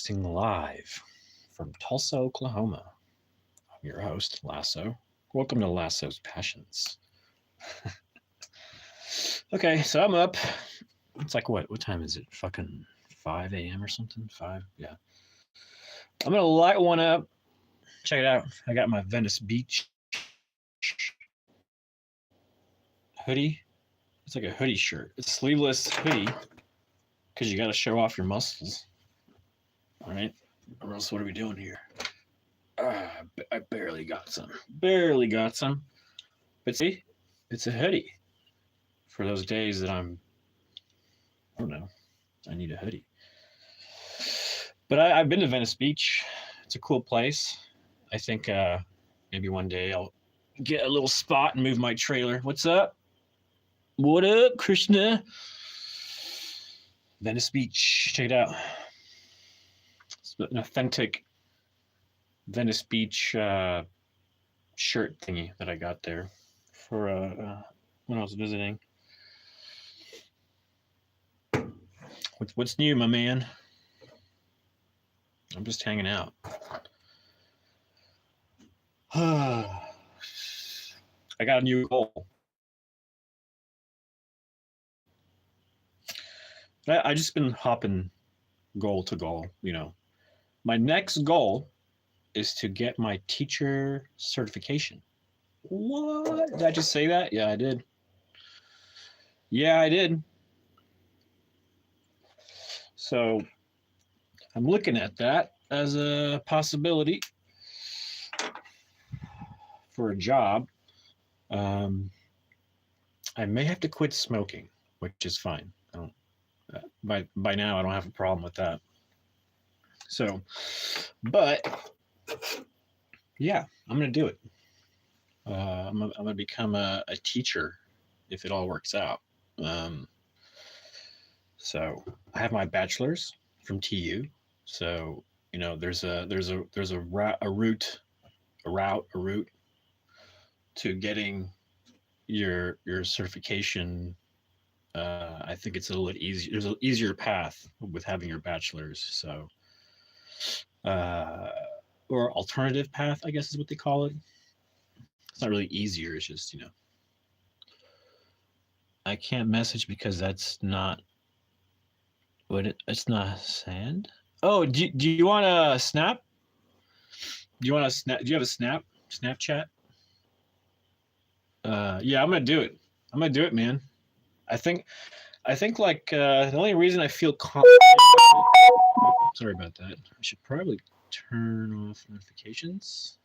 broadcasting live from Tulsa, Oklahoma. I'm your host, Lasso. Welcome to Lasso's Passions. Okay, so I'm up. It's like what? What time is it? Fucking 5 a.m. or something? 5? Yeah. I'm gonna light one up. Check it out. I got my Venice Beach hoodie. It's like a hoodie shirt. It's a sleeveless hoodie because you got to show off your muscles. All right. Or else, what are we doing here? I barely got some. Barely got some. But see, it's a hoodie for those days that I don't know, I need a hoodie. But I've been to Venice Beach. It's a cool place. I think maybe one day I'll get a little spot and move my trailer. What's up? What up, Krishna? Venice Beach. Check it out. It's an authentic Venice Beach shirt thingy that I got there for when I was visiting. What's new, my man? I'm just hanging out. I got a new goal. I just been hopping goal to goal, you know. My next goal is to get my teacher certification. What? Did I just say that? Yeah, I did. Yeah, I did. So I'm looking at that as a possibility for a job. I may have to quit smoking, which is fine. I don't. By now, I don't have a problem with that. So, but yeah, I'm gonna do it. I'm gonna become a teacher if it all works out. So I have my bachelor's from TU. So you know, there's a route to getting your certification. I think it's a little bit easier. There's an easier path with having your bachelor's. So, or alternative path, I guess is what they call it. It's not really easier. It's just, you know, I can't message because that's not what it's not sand. Oh, do you want a snap? Do you want a snap? Do you have a Snapchat? Yeah, I'm gonna do it. I'm gonna do it, man. I think like the only reason I feel sorry about that. I should probably turn off notifications.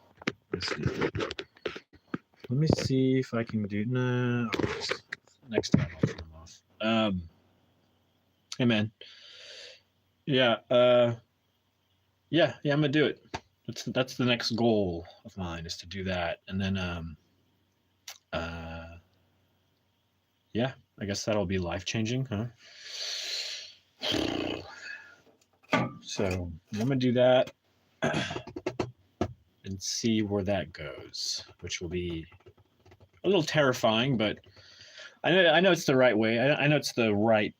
Let me see if I can do no. Next time I'll turn them off. Hey man. Yeah. Yeah. I'm gonna do it. That's the next goal of mine is to do that, and then yeah, I guess that'll be life changing, huh? So I'm gonna do that and see where that goes, which will be a little terrifying, but I know it's the right way. I know it's the right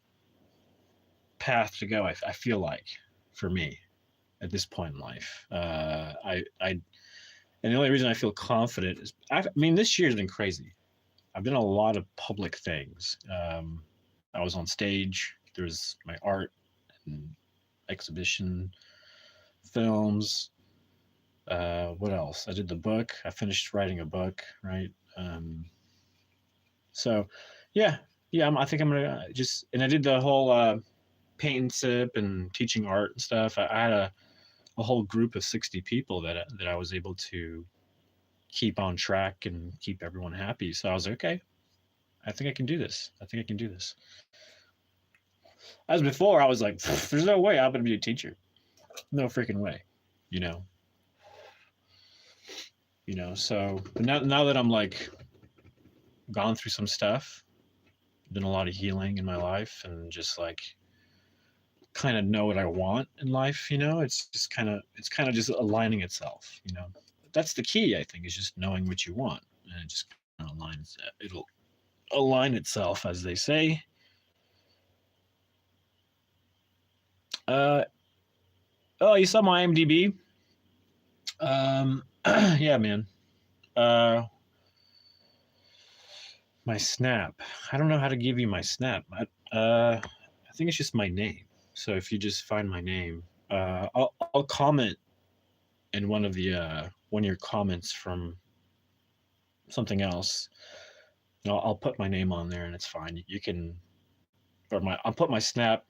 path to go. I feel like for me at this point in life, and the only reason I feel confident is I mean this year's been crazy. I've done a lot of public things. I was on stage. There's my art and exhibition, films. What else? I did the book. I finished writing a book, right? So, yeah, I think I'm gonna just and I did the whole paint and sip and teaching art and stuff. I had a whole group of 60 people that I was able to keep on track and keep everyone happy. So I was like, okay, I think I can do this. I think I can do this. As before, I was like, there's no way I'm gonna be a teacher. No freaking way, you know. So but now that I'm like gone through some stuff, done a lot of healing in my life, and just like kind of know what I want in life, it's kind of just aligning itself, That's the key, I think, is just knowing what you want, and it just kind of aligns. It'll align itself, as they say. Oh, you saw my IMDb? Yeah, man. My Snap. I don't know how to give you my Snap. I think it's just my name. So if you just find my name, I'll comment in one of your comments from something else. I'll put my name on there, and it's fine. You can, or I'll put my Snap,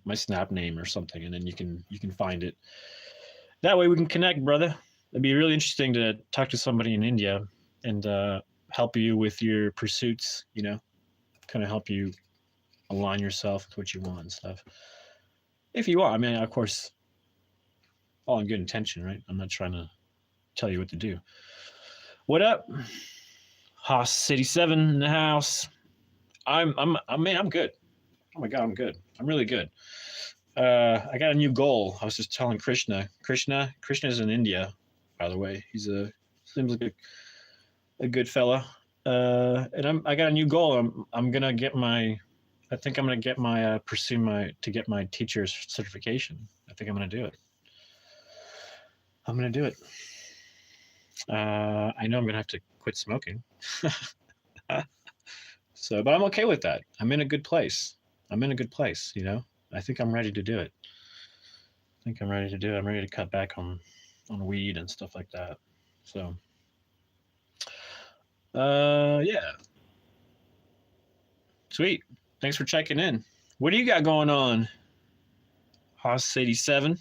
my Snap name or something, and then you can find it. That way we can connect, brother. It'd be really interesting to talk to somebody in India and help you with your pursuits. Kind of help you align yourself with what you want and stuff. If you want, I mean, of course, all in good intention, right? I'm not trying to tell you what to do. What up, Haas City 7 in the house? I'm good. Oh my god, I'm good. I'm really good. I got a new goal. I was just telling Krishna. Krishna's in India, by the way. Seems like a good fella. And I got a new goal. I'm gonna get my. I think I'm gonna get my to get my teacher's certification. I think I'm gonna do it. I'm gonna do it. I know I'm gonna have to quit smoking. But I'm okay with that. I'm in a good place. I think I'm ready to do it. I'm ready to cut back on weed and stuff like that. So, yeah. Sweet. Thanks for checking in. What do you got going on, Haas 87?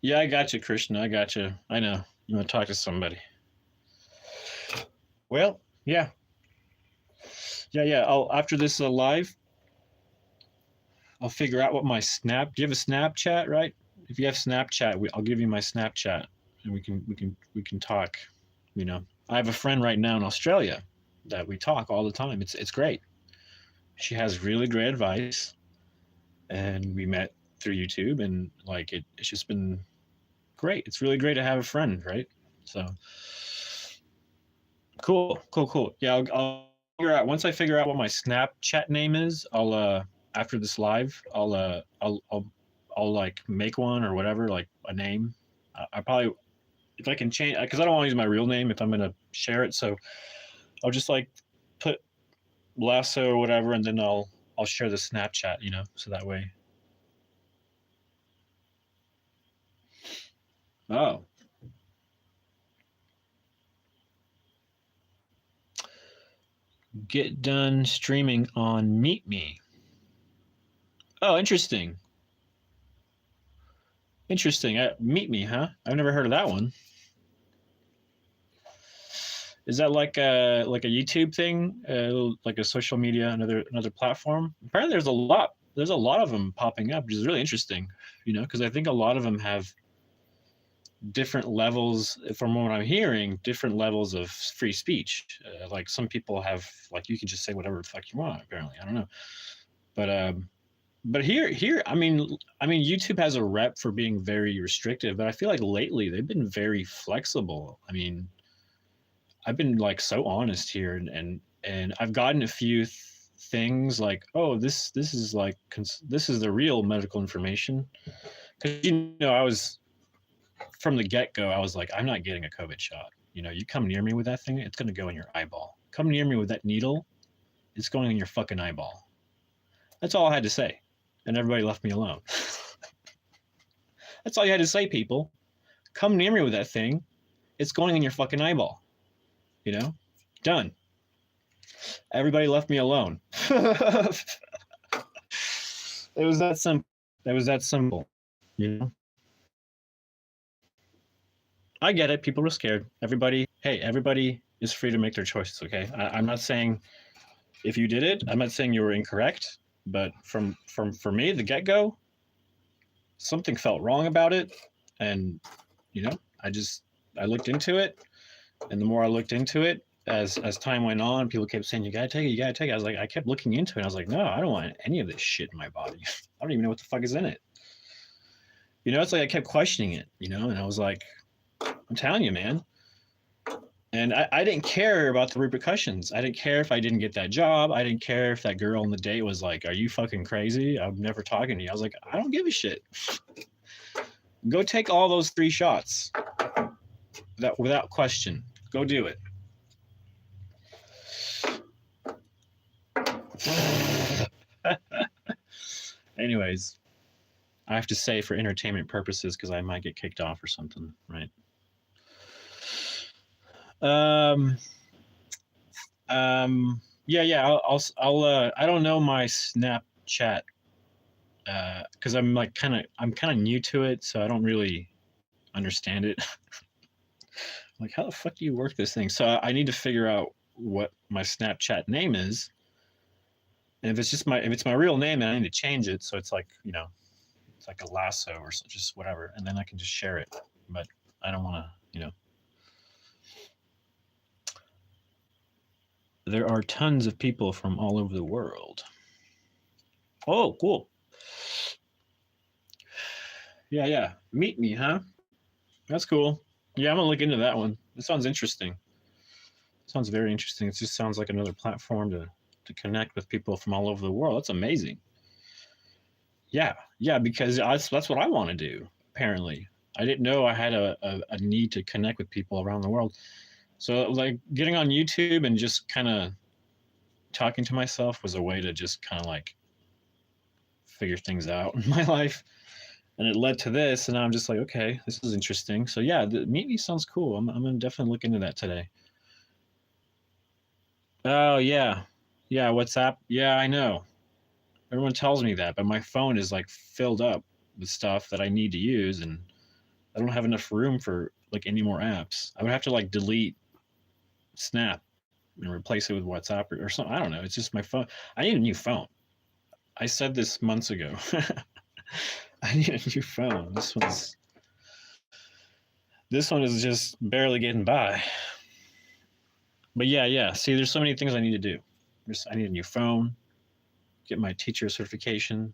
Yeah, I got you, Krishna. I got you. I know. You want to talk to somebody. Well, yeah. I'll after this live, I'll figure out what my Snap. Do you have a Snapchat, right? If you have Snapchat, I'll give you my Snapchat, and we can talk. I have a friend right now in Australia that we talk all the time. It's great. She has really great advice, and we met through YouTube, and like it's just been great. It's really great to have a friend, right? So cool. Yeah, I'll figure out once I figure out what my Snapchat name is. I'll after this live, I'll like make one or whatever, like a name. I probably if I can change because I don't want to use my real name if I'm gonna share it. So I'll just like put Lasso or whatever, and then I'll share the Snapchat, so that way. Oh. Get done streaming on Meet Me. Oh, interesting. Meet Me, huh? I've never heard of that one. Is that like a YouTube thing, like a social media, another platform? Apparently, there's a lot of them popping up, which is really interesting. Because I think a lot of them have different levels, from what I'm hearing, different levels of free speech. Like some people have, like you can just say whatever the fuck you want. Apparently, I don't know, but here, I mean, YouTube has a rep for being very restrictive, but I feel like lately they've been very flexible. I mean, I've been like so honest here, and I've gotten a few things like, oh, this is like this is the real medical information, because I was from the get-go, I was like, I'm not getting a COVID shot. You come near me with that thing, it's going to go in your eyeball. Come near me with that needle, it's going in your fucking eyeball. That's all I had to say. And everybody left me alone. That's all you had to say, people. Come near me with that thing, it's going in your fucking eyeball. Done. Everybody left me alone. It was that simple. I get it. People were scared. Everybody is free to make their choices. Okay, I'm not saying if you did it, I'm not saying you were incorrect. But for me, the get-go, something felt wrong about it, and I looked into it, and the more I looked into it, as time went on, people kept saying, you gotta take it. I was like, I kept looking into it, and I was like, no, I don't want any of this shit in my body. I don't even know what the fuck is in it. It's like I kept questioning it, and I was like, I'm telling you, man, And I didn't care about the repercussions. I didn't care if I didn't get that job. I didn't care if that girl on the date was like, "Are you fucking crazy? I'm never talking to you." I was like, I don't give a shit. Go take all those 3 shots. That without question. Go do it. Anyways, I have to say for entertainment purposes because I might get kicked off or something, right? Yeah. I'll I don't know my Snapchat because I'm kind of new to it, so I don't really understand it. Like, how the fuck do you work this thing? So I need to figure out what my Snapchat name is, and if it's my real name, then I need to change it so it's like it's like a lasso or just whatever, and then I can just share it. But I don't want to. There are tons of people from all over the world. Oh, cool. Yeah. Meet me, huh? That's cool. Yeah, I'm gonna look into that one. It sounds interesting. It sounds very interesting. It just sounds like another platform to connect with people from all over the world. That's amazing. Yeah, because that's what I want to do. Apparently, I didn't know I had a need to connect with people around the world. So like getting on YouTube and just kind of talking to myself was a way to just kind of like figure things out in my life. And it led to this, and I'm just like, okay, this is interesting. So yeah, Meet Me sounds cool. I'm gonna definitely look into that today. Oh yeah, WhatsApp. Yeah, I know. Everyone tells me that, but my phone is like filled up with stuff that I need to use, and I don't have enough room for like any more apps. I would have to like delete Snap and replace it with WhatsApp or something. I don't know. It's just my phone. I need a new phone. I said this months ago. I need a new phone. This one is just barely getting by. But yeah. See, there's so many things I need to do. I need a new phone, get my teacher certification.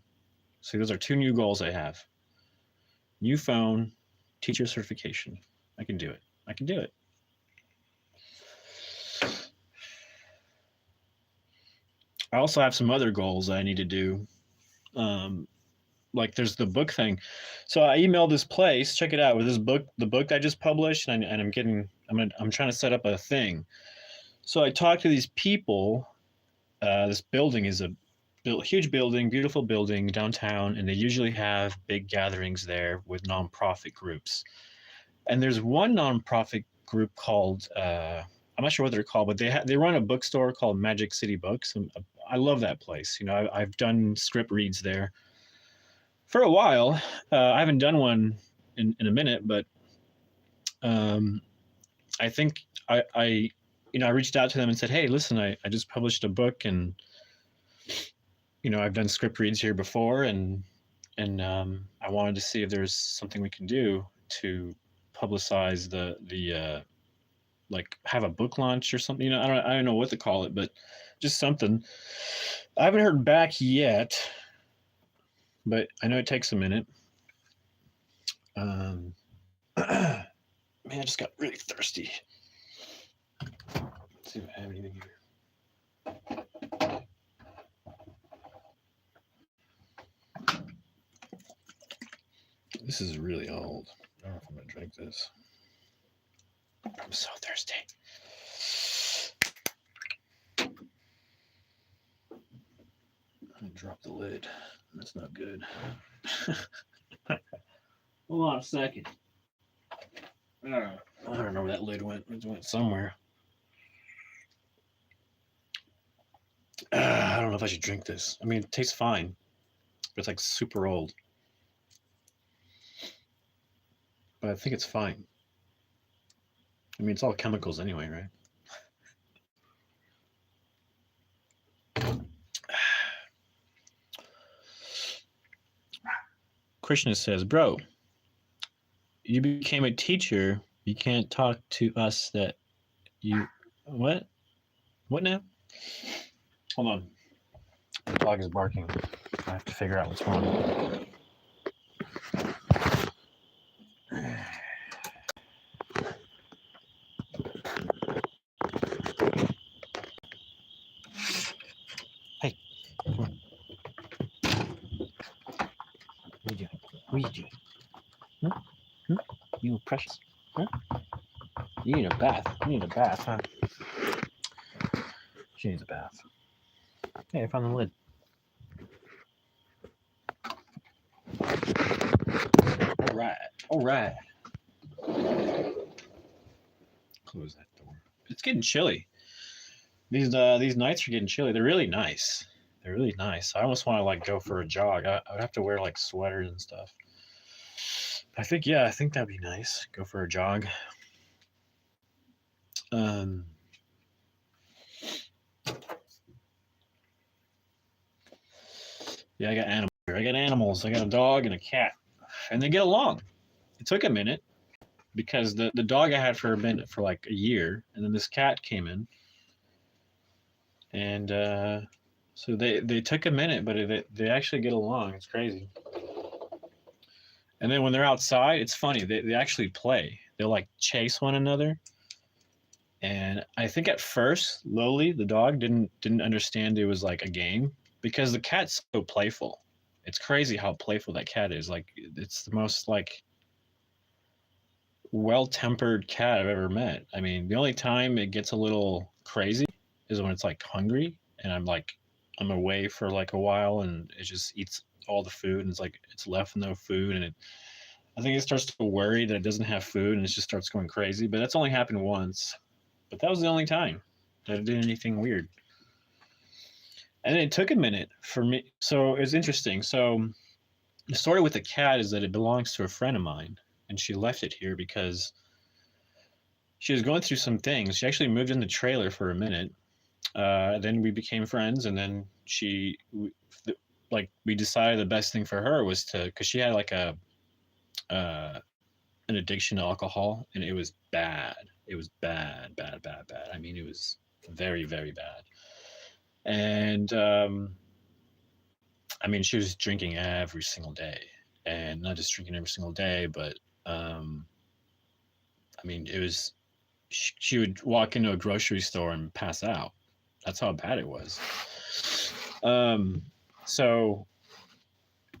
See, those are 2 new goals I have. New phone, teacher certification. I can do it. I can do it. I also have some other goals that I need to do. Like there's the book thing. So I emailed this place. Check it out with this book, the book I just published, and I'm trying to set up a thing. So I talked to these people. This building is a huge building, beautiful building downtown, and they usually have big gatherings there with nonprofit groups. And there's one nonprofit group called I'm not sure what they're called, but they run a bookstore called Magic City Books, and I love that place. I've done script reads there for a while. I haven't done one in a minute, but I think I reached out to them and said, hey, listen, I just published a book, and I've done script reads here before, and I wanted to see if there's something we can do to publicize the like have a book launch or something. I don't know what to call it, but just something. I haven't heard back yet, but I know it takes a minute. Man, I just got really thirsty. Let's see if I have anything here. This is really old. I don't know if I'm gonna drink this. I'm so thirsty. I dropped the lid. That's not good. Hold on a second. I don't know where that lid went. It went somewhere. I don't know if I should drink this. I mean, it tastes fine, but it's like super old. But I think it's fine. I mean, it's all chemicals anyway, right? Krishna says, bro, you became a teacher. You can't talk to us that you... What? What now? Hold on. The dog is barking. I have to figure out what's wrong. What are you doing? Huh? Huh? You precious? Huh? You need a bath. You need a bath, huh? She needs a bath. Hey, I found the lid. All right. All right. Close that door. It's getting chilly. These nights are getting chilly. They're really nice. They're really nice. I almost want to like go for a jog. I would have to wear like sweaters and stuff. I think that'd be nice. Go for a jog. Um, yeah, I got animals here. I got animals. I got a dog and a cat, and they get along. It took a minute because the dog I had for a minute for like a year, and then this cat came in, and so they took a minute, but they actually get along. It's crazy. And then when they're outside, it's funny. They actually play. They'll like chase one another. And I think at first, Loli, the dog, didn't understand it was like a game because the cat's so playful. It's crazy how playful that cat is. Like it's the most like well-tempered cat I've ever met. I mean, the only time it gets a little crazy is when it's like hungry and I'm away for like a while and it just eats all the food and it's like it's left no food and I think it starts to worry that it doesn't have food and it just starts going crazy. But that's only happened once. But that was the only time that it did anything weird. And it took a minute for me. So it's interesting. So the story with the cat is that it belongs to a friend of mine. And she left it here because she was going through some things. She actually moved in the trailer for a minute. Then we became friends. And then we decided the best thing for her was because she had like an addiction to alcohol. And it was bad. It was bad. I mean, it was very, very bad. And I mean, she was drinking every single day, and not just drinking every single day, but I mean, it was she would walk into a grocery store and pass out. That's how bad it was. So,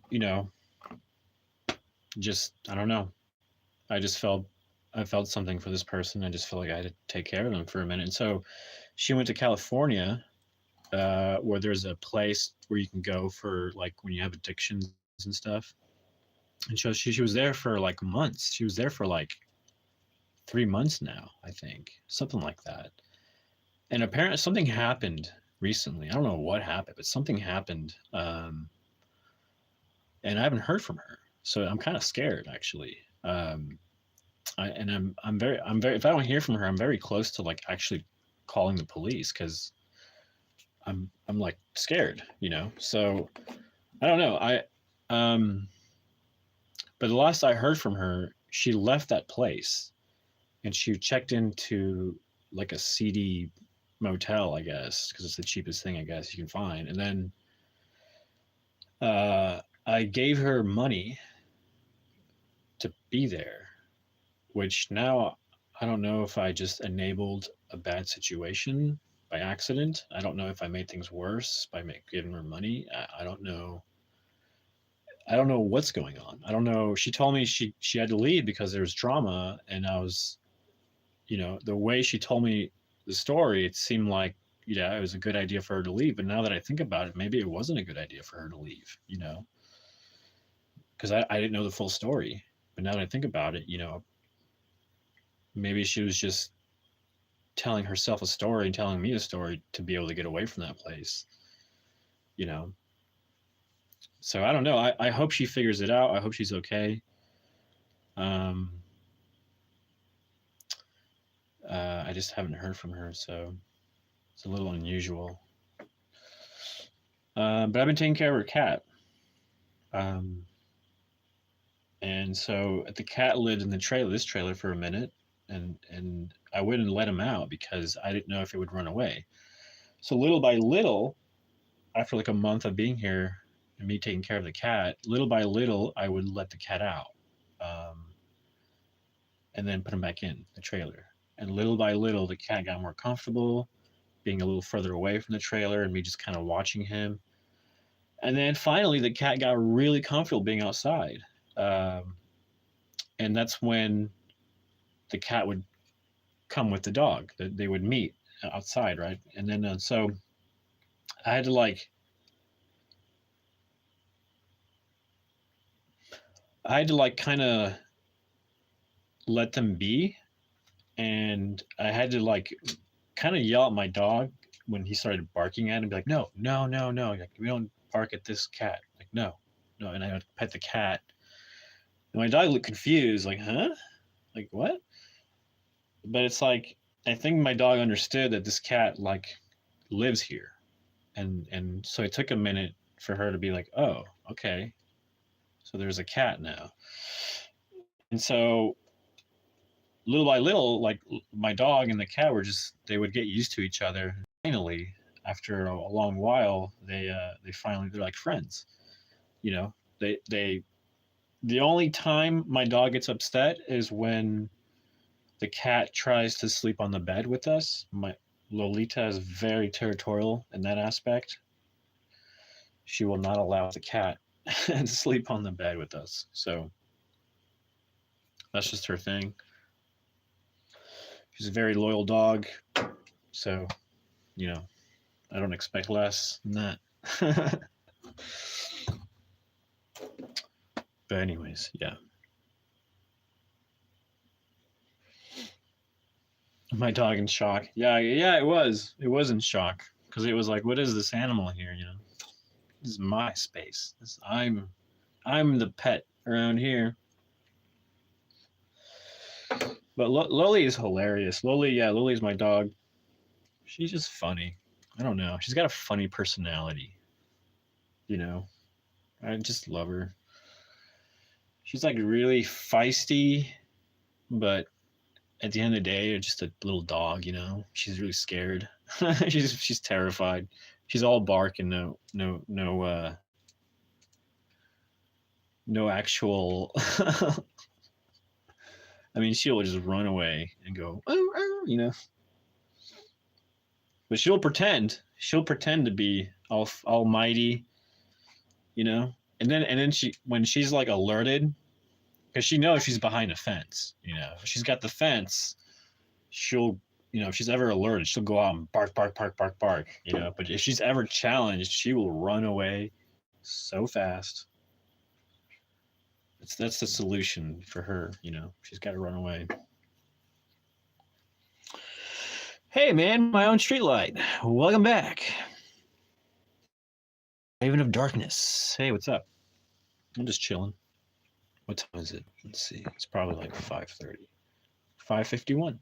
you know, just I don't know. I felt something for this person. I just felt like I had to take care of them for a minute. And so she went to California, where there's a place where you can go for like when you have addictions and stuff. And so she was there for like months. She was there for like 3 months now, I think, something like that. And apparently something happened recently. I don't know what happened, but something happened. And I haven't heard from her. So I'm kind of scared actually. I'm very, if I don't hear from her, I'm very close to like actually calling the police because I'm like scared, So I don't know. But the last I heard from her, she left that place and she checked into like a seedy motel, I guess, because it's the cheapest thing I guess you can find. And then I gave her money to be there, which now I don't know if I just enabled a bad situation by accident. I don't know if I made things worse by giving her money. I don't know. I don't know what's going on. I don't know. She told me she had to leave because there was drama, and I was, the way she told me the story, it seemed like, it was a good idea for her to leave. But now that I think about it, maybe it wasn't a good idea for her to leave, because I didn't know the full story. But now that I think about it, maybe she was just telling herself a story and telling me a story to be able to get away from that place, So I don't know. I hope she figures it out. I hope she's okay. I just haven't heard from her, so it's a little unusual. But I've been taking care of her cat. And so the cat lived in this trailer for a minute, and I wouldn't let him out because I didn't know if it would run away. So little by little, after like a month of being here and me taking care of the cat, little by little, I would let the cat out, and then put him back in the trailer. And little by little, the cat got more comfortable, being a little further away from the trailer, and me just kind of watching him. And then finally, the cat got really comfortable being outside. Um, and that's when the cat would come with the dog. They would meet outside, right? And then so I had to like kind of let them be, and I had to like kind of yell at my dog when he started barking at him, be like, no, no, no, no, like, we don't bark at this cat, like no, no, and I would pet the cat, and my dog looked confused, like, huh, like what? But it's like I think my dog understood that this cat like lives here, and so it took a minute for her to be like, oh, okay, so there's a cat now. And so little by little, like my dog and the cat were just, they would get used to each other. Finally, after a long while, they finally, they're like friends. You know, they the only time my dog gets upset is when the cat tries to sleep on the bed with us. My Lolita is very territorial in that aspect. She will not allow the cat to sleep on the bed with us. So that's just her thing. She's a very loyal dog. So, you know, I don't expect less than that. But anyways, yeah. My dog in shock. Yeah, yeah, it was. It was in shock because it was like, what is this animal here? You know, this is my space. I'm the pet around here. But Loli is hilarious. Loli's my dog. She's just funny. I don't know. She's got a funny personality. You know, I just love her. She's like really feisty, but at the end of the day, you're just a little dog, you know. She's really scared. she's terrified. She's all bark and no actual. I mean, she'll just run away and go, oh, oh, you know. But she'll pretend. She'll pretend to be almighty, you know. And then when she's like alerted, because she knows she's behind a fence, you know. If she's got the fence, she'll, you know, if she's ever alerted, she'll go out and bark, bark, bark, bark, bark, you know. But if she's ever challenged, she will run away so fast. That's the solution for her, you know. She's got to run away. Hey, man, my own streetlight. Welcome back. Haven of Darkness. Hey, what's up? I'm just chilling. What time is it? Let's see. It's probably like 5:30. 5:51.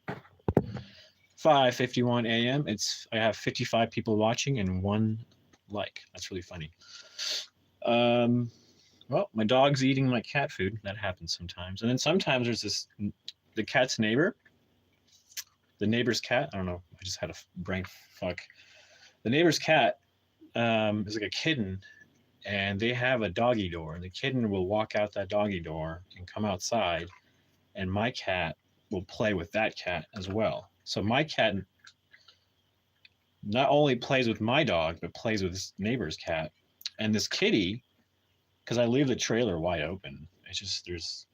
5:51 a.m. I have 55 people watching and 1 like. That's really funny. Well, my dog's eating my cat food. That happens sometimes. And then sometimes there's the cat's neighbor. The neighbor's cat. I don't know. I just had a brain fuck. The neighbor's cat is like a kitten, and they have a doggy door. And the kitten will walk out that doggy door and come outside, and my cat will play with that cat as well. So my cat not only plays with my dog, but plays with this neighbor's cat. And this kitty, because I leave the trailer wide open. It's just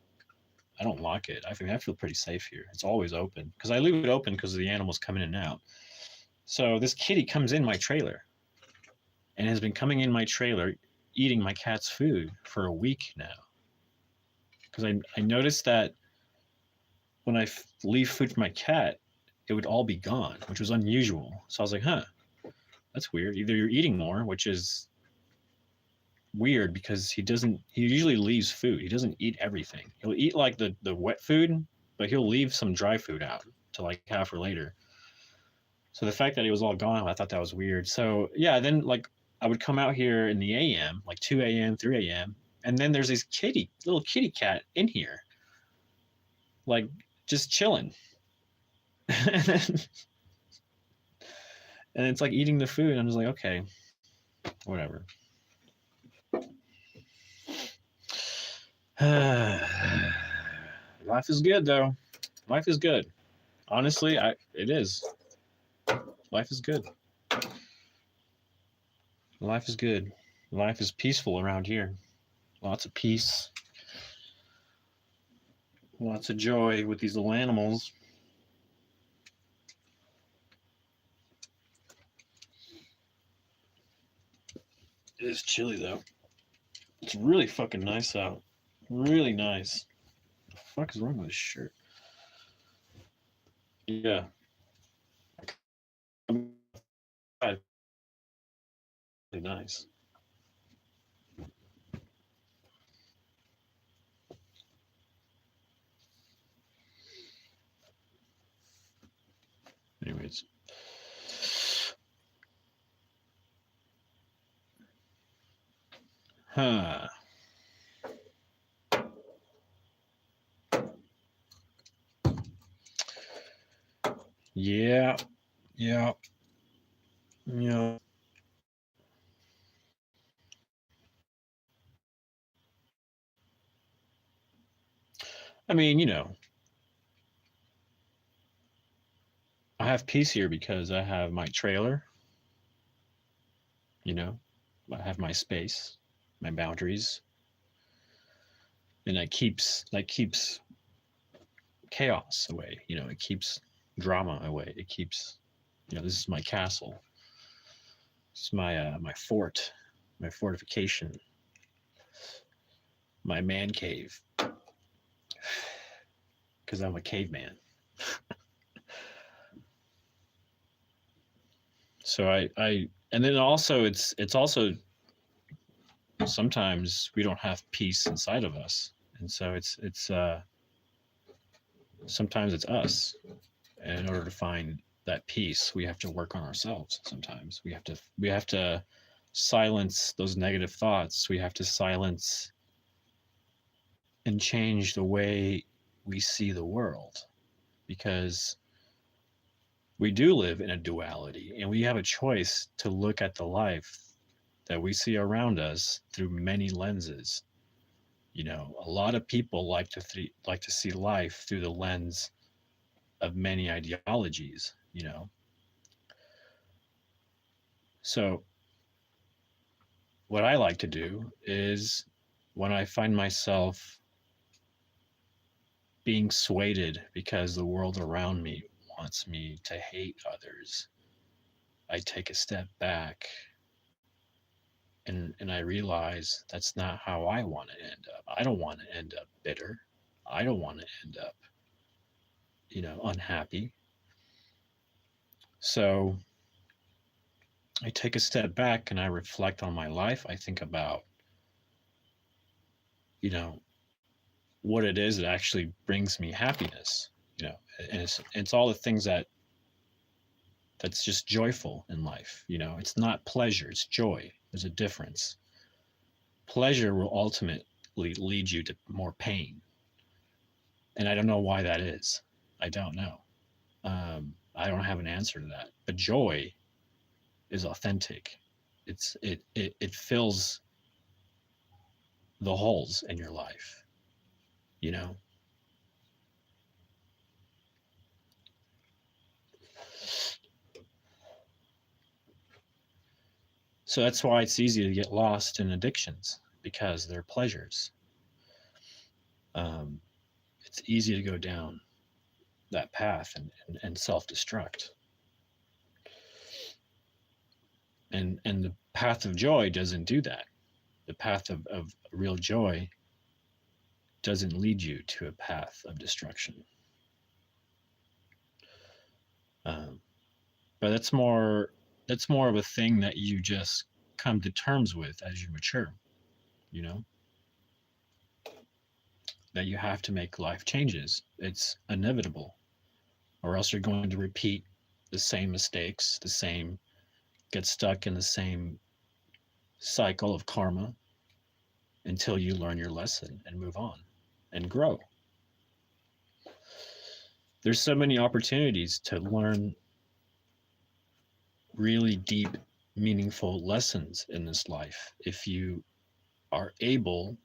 I don't lock it. I feel pretty safe here. It's always open because I leave it open because the animals come in and out. So this kitty comes in my trailer and has been coming in my trailer eating my cat's food for a week now. Because I noticed that when I leave food for my cat, it would all be gone, which was unusual. So I was like, huh, that's weird. Either you're eating more, which is weird because he usually leaves food. He doesn't eat everything. He'll eat like the wet food, but he'll leave some dry food out to like have for later. So the fact that it was all gone, I thought that was weird. So yeah, then like I would come out here in the AM, like 2 a.m., 3 a.m., and then there's this little kitty cat in here, like just chilling. And it's like eating the food. I'm just like, okay, whatever. Life is good though. Life is good. Honestly, it is. Life is good. Life is good. Life is peaceful around here. Lots of peace. Lots of joy with these little animals. It is chilly though. It's really fucking nice out. Really nice. What the fuck is wrong with this shirt? Yeah. Really nice. Anyways. Huh. Yeah. Yeah. Yeah. I mean, I have peace here because I have my trailer, you know, I have my space, my boundaries, and that keeps chaos away. It keeps drama away. It keeps, this is my castle. It's my fort, my fortification, my man cave, because I'm a caveman. So and then also it's also sometimes we don't have peace inside of us, and so it's sometimes it's us. And in order to find that peace, we have to work on ourselves. Sometimes we have to silence those negative thoughts. We have to silence and change the way we see the world, because we do live in a duality, and we have a choice to look at the life that we see around us through many lenses. A lot of people like to see life through the lens of many ideologies. So what I like to do is, when I find myself being swayed because the world around me wants me to hate others, I take a step back, and I realize that's not how I want to end up. I don't want to end up bitter. I don't want to end up, unhappy. So I take a step back and I reflect on my life. I think about, you know, what it is that actually brings me happiness, and it's all the things that's just joyful in life. It's not pleasure, it's joy. There's a difference. Pleasure will ultimately lead you to more pain. And I don't know why that is. I don't know. I don't have an answer to that. But joy is authentic. It fills the holes in your life, you know? So that's why it's easy to get lost in addictions, because they're pleasures. Um, it's easy to go down that path and self destruct. And the path of joy doesn't do that. The path of real joy doesn't lead you to a path of destruction. Um, but that's more of a thing that you just come to terms with as you mature, you know, that you have to make life changes. It's inevitable, or else you're going to repeat the same mistakes, get stuck in the same cycle of karma until you learn your lesson and move on and grow. There's so many opportunities to learn really deep, meaningful lessons in this life if you are able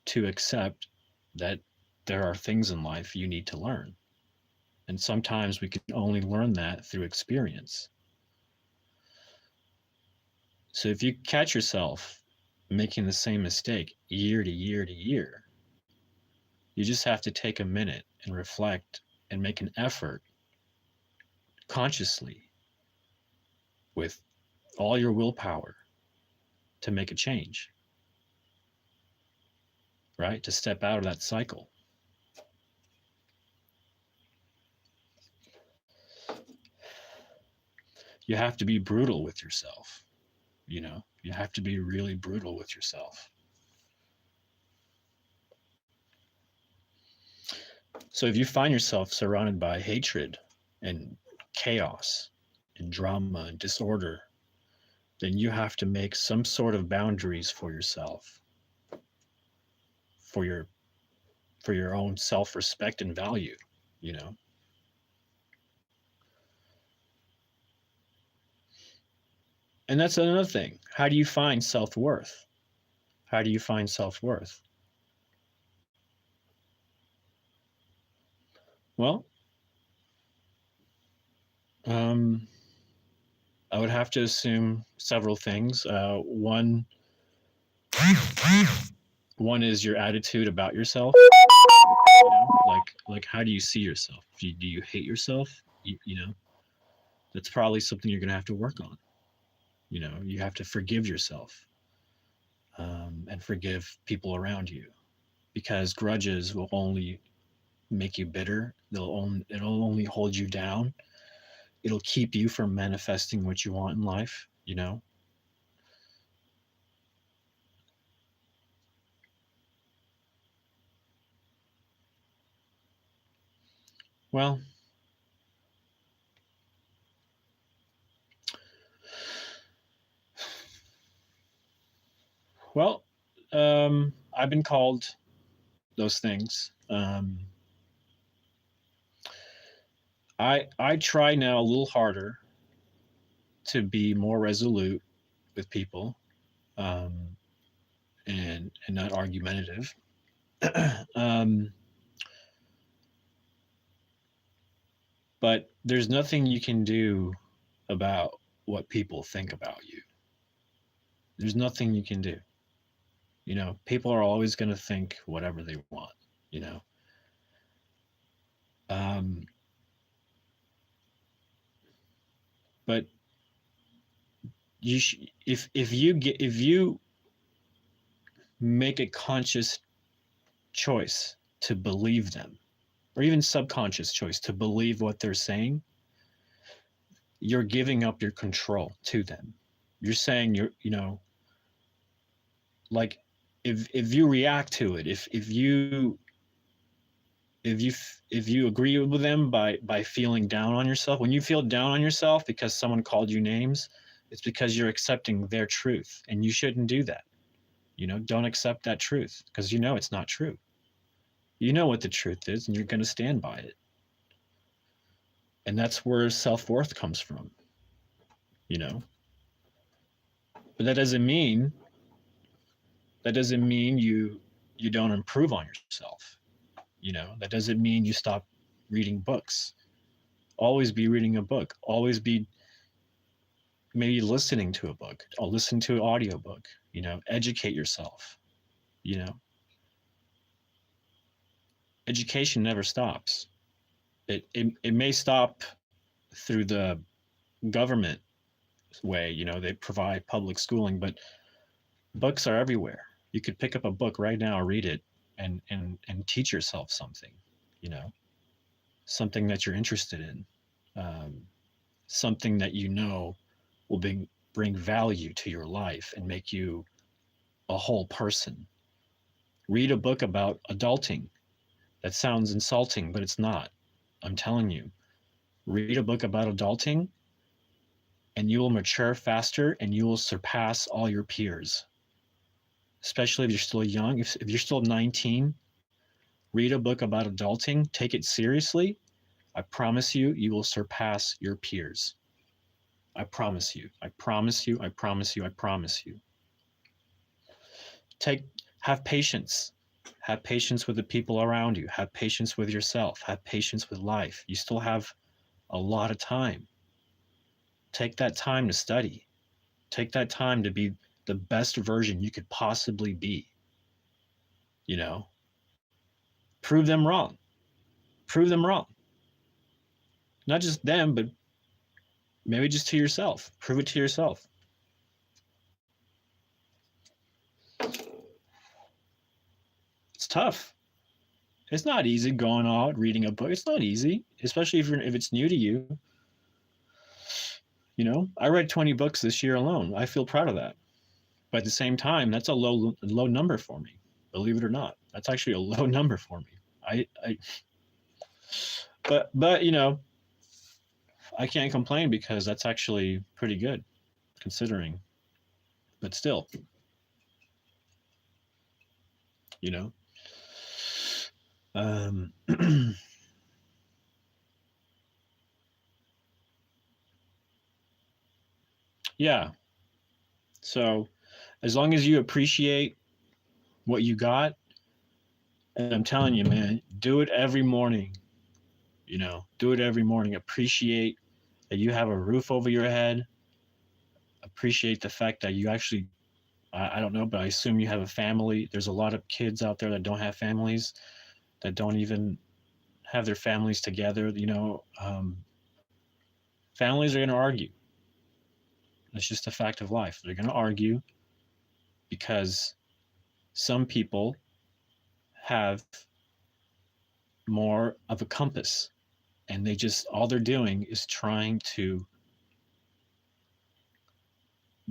to accept that there are things in life you need to learn. And sometimes we can only learn that through experience. So if you catch yourself making the same mistake year to year to year, You just have to take a minute and reflect and make an effort consciously with all your willpower to make a change, right? To step out of that cycle. You have to be brutal with yourself. You have to be really brutal with yourself. So if you find yourself surrounded by hatred and chaos and drama and disorder, then you have to make some sort of boundaries for yourself, for your own self-respect and value, you know. And that's another thing. How do you find self-worth? How do you find self-worth? Well, um, I would have to assume several things. One is your attitude about yourself. Like how do you see yourself? Do you hate yourself? That's probably something you're gonna have to work on. You have to forgive yourself, and forgive people around you, because grudges will only make you bitter. It'll only hold you down. It'll keep you from manifesting what you want in life. Well, well, I've been called those things. I try now a little harder to be more resolute with people, um, and not argumentative. um, but there's nothing you can do about what people think about you. There's nothing you can do. People are always going to think whatever they want. You know, um, but if you make a conscious choice to believe them, or even subconscious choice to believe what they're saying, you're giving up your control to them. You're saying like, if you react to it, if you agree with them by feeling down on yourself, when you feel down on yourself because someone called you names, it's because you're accepting their truth, and you shouldn't do that. Don't accept that truth, because it's not true. You know what the truth is, and you're going to stand by it. And that's where self-worth comes from. you know but that doesn't mean you don't improve on yourself. That doesn't mean you stop reading books. Always be reading a book. Always be maybe listening to a book, or listen to an audiobook. Educate yourself. you know Education never stops. It may stop through the government way. They provide public schooling, but books are everywhere. You could pick up a book right now, read it, and teach yourself something. you know Something that you're interested in, um, something that will bring value to your life and make you a whole person. Read a book about adulting. That sounds insulting, but it's not. I'm telling you, read a book about adulting, and you will mature faster, and you will surpass all your peers. Especially if you're still young. If you're still 19, read a book about adulting, take it seriously. I promise you, you will surpass your peers. I promise you. I promise you. I promise you. I promise you. Have patience. Have patience with the people around you. Have patience with yourself. Have patience with life. You still have a lot of time. Take that time to study. Take that time to be the best version you could possibly be. You know, Prove them wrong. Prove them wrong. Not just them, but maybe just to yourself. Prove it to yourself. It's tough. It's not easy going out reading a book. It's not easy, especially if it's new to you. You know, I read 20 books this year alone. I feel proud of that. But at the same time, that's a low number for me. Believe it or not, that's actually a low number for me. But you know, I can't complain because that's actually pretty good considering. But still, you know. Yeah. So as long as you appreciate what you got, and I'm telling you, man, do it every morning. You know, do it every morning. Appreciate that you have a roof over your head. Appreciate the fact that you actually, I don't know, but I assume you have a family. There's a lot of kids out there that don't have families, that don't even have their families together. You know, families are going to argue. It's just a fact of life. They're going to argue because some people have more of a compass, and they just, all they're doing is trying to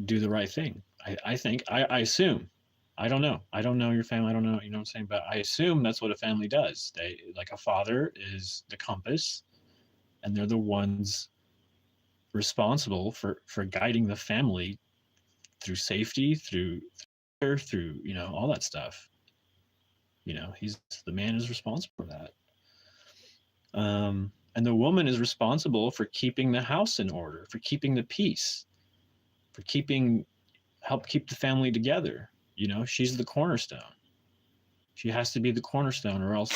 do the right thing. I think, I assume, I don't know. I don't know your family. I don't know, you know what I'm saying? But I assume that's what a family does. They, like, a father is the compass, and they're the ones responsible for guiding the family through safety, through, you know, all that stuff. You know, he's, the man is responsible for that. And the woman is responsible for keeping the house in order, for keeping the peace, for help keep the family together. You know, she's the cornerstone. She has to be the cornerstone, or else,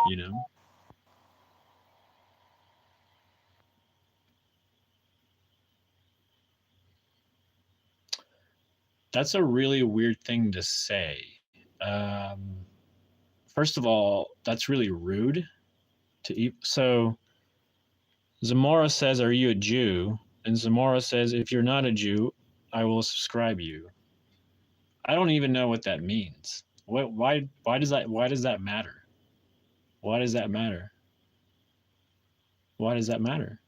you know. That's a really weird thing to say. First of all, that's really rude to eat. So Zamora says, "Are you a Jew?" And Zamora says, "If you're not a Jew, I will subscribe you." I don't even know what that means. Why does that matter? Why does that matter? Why does that matter?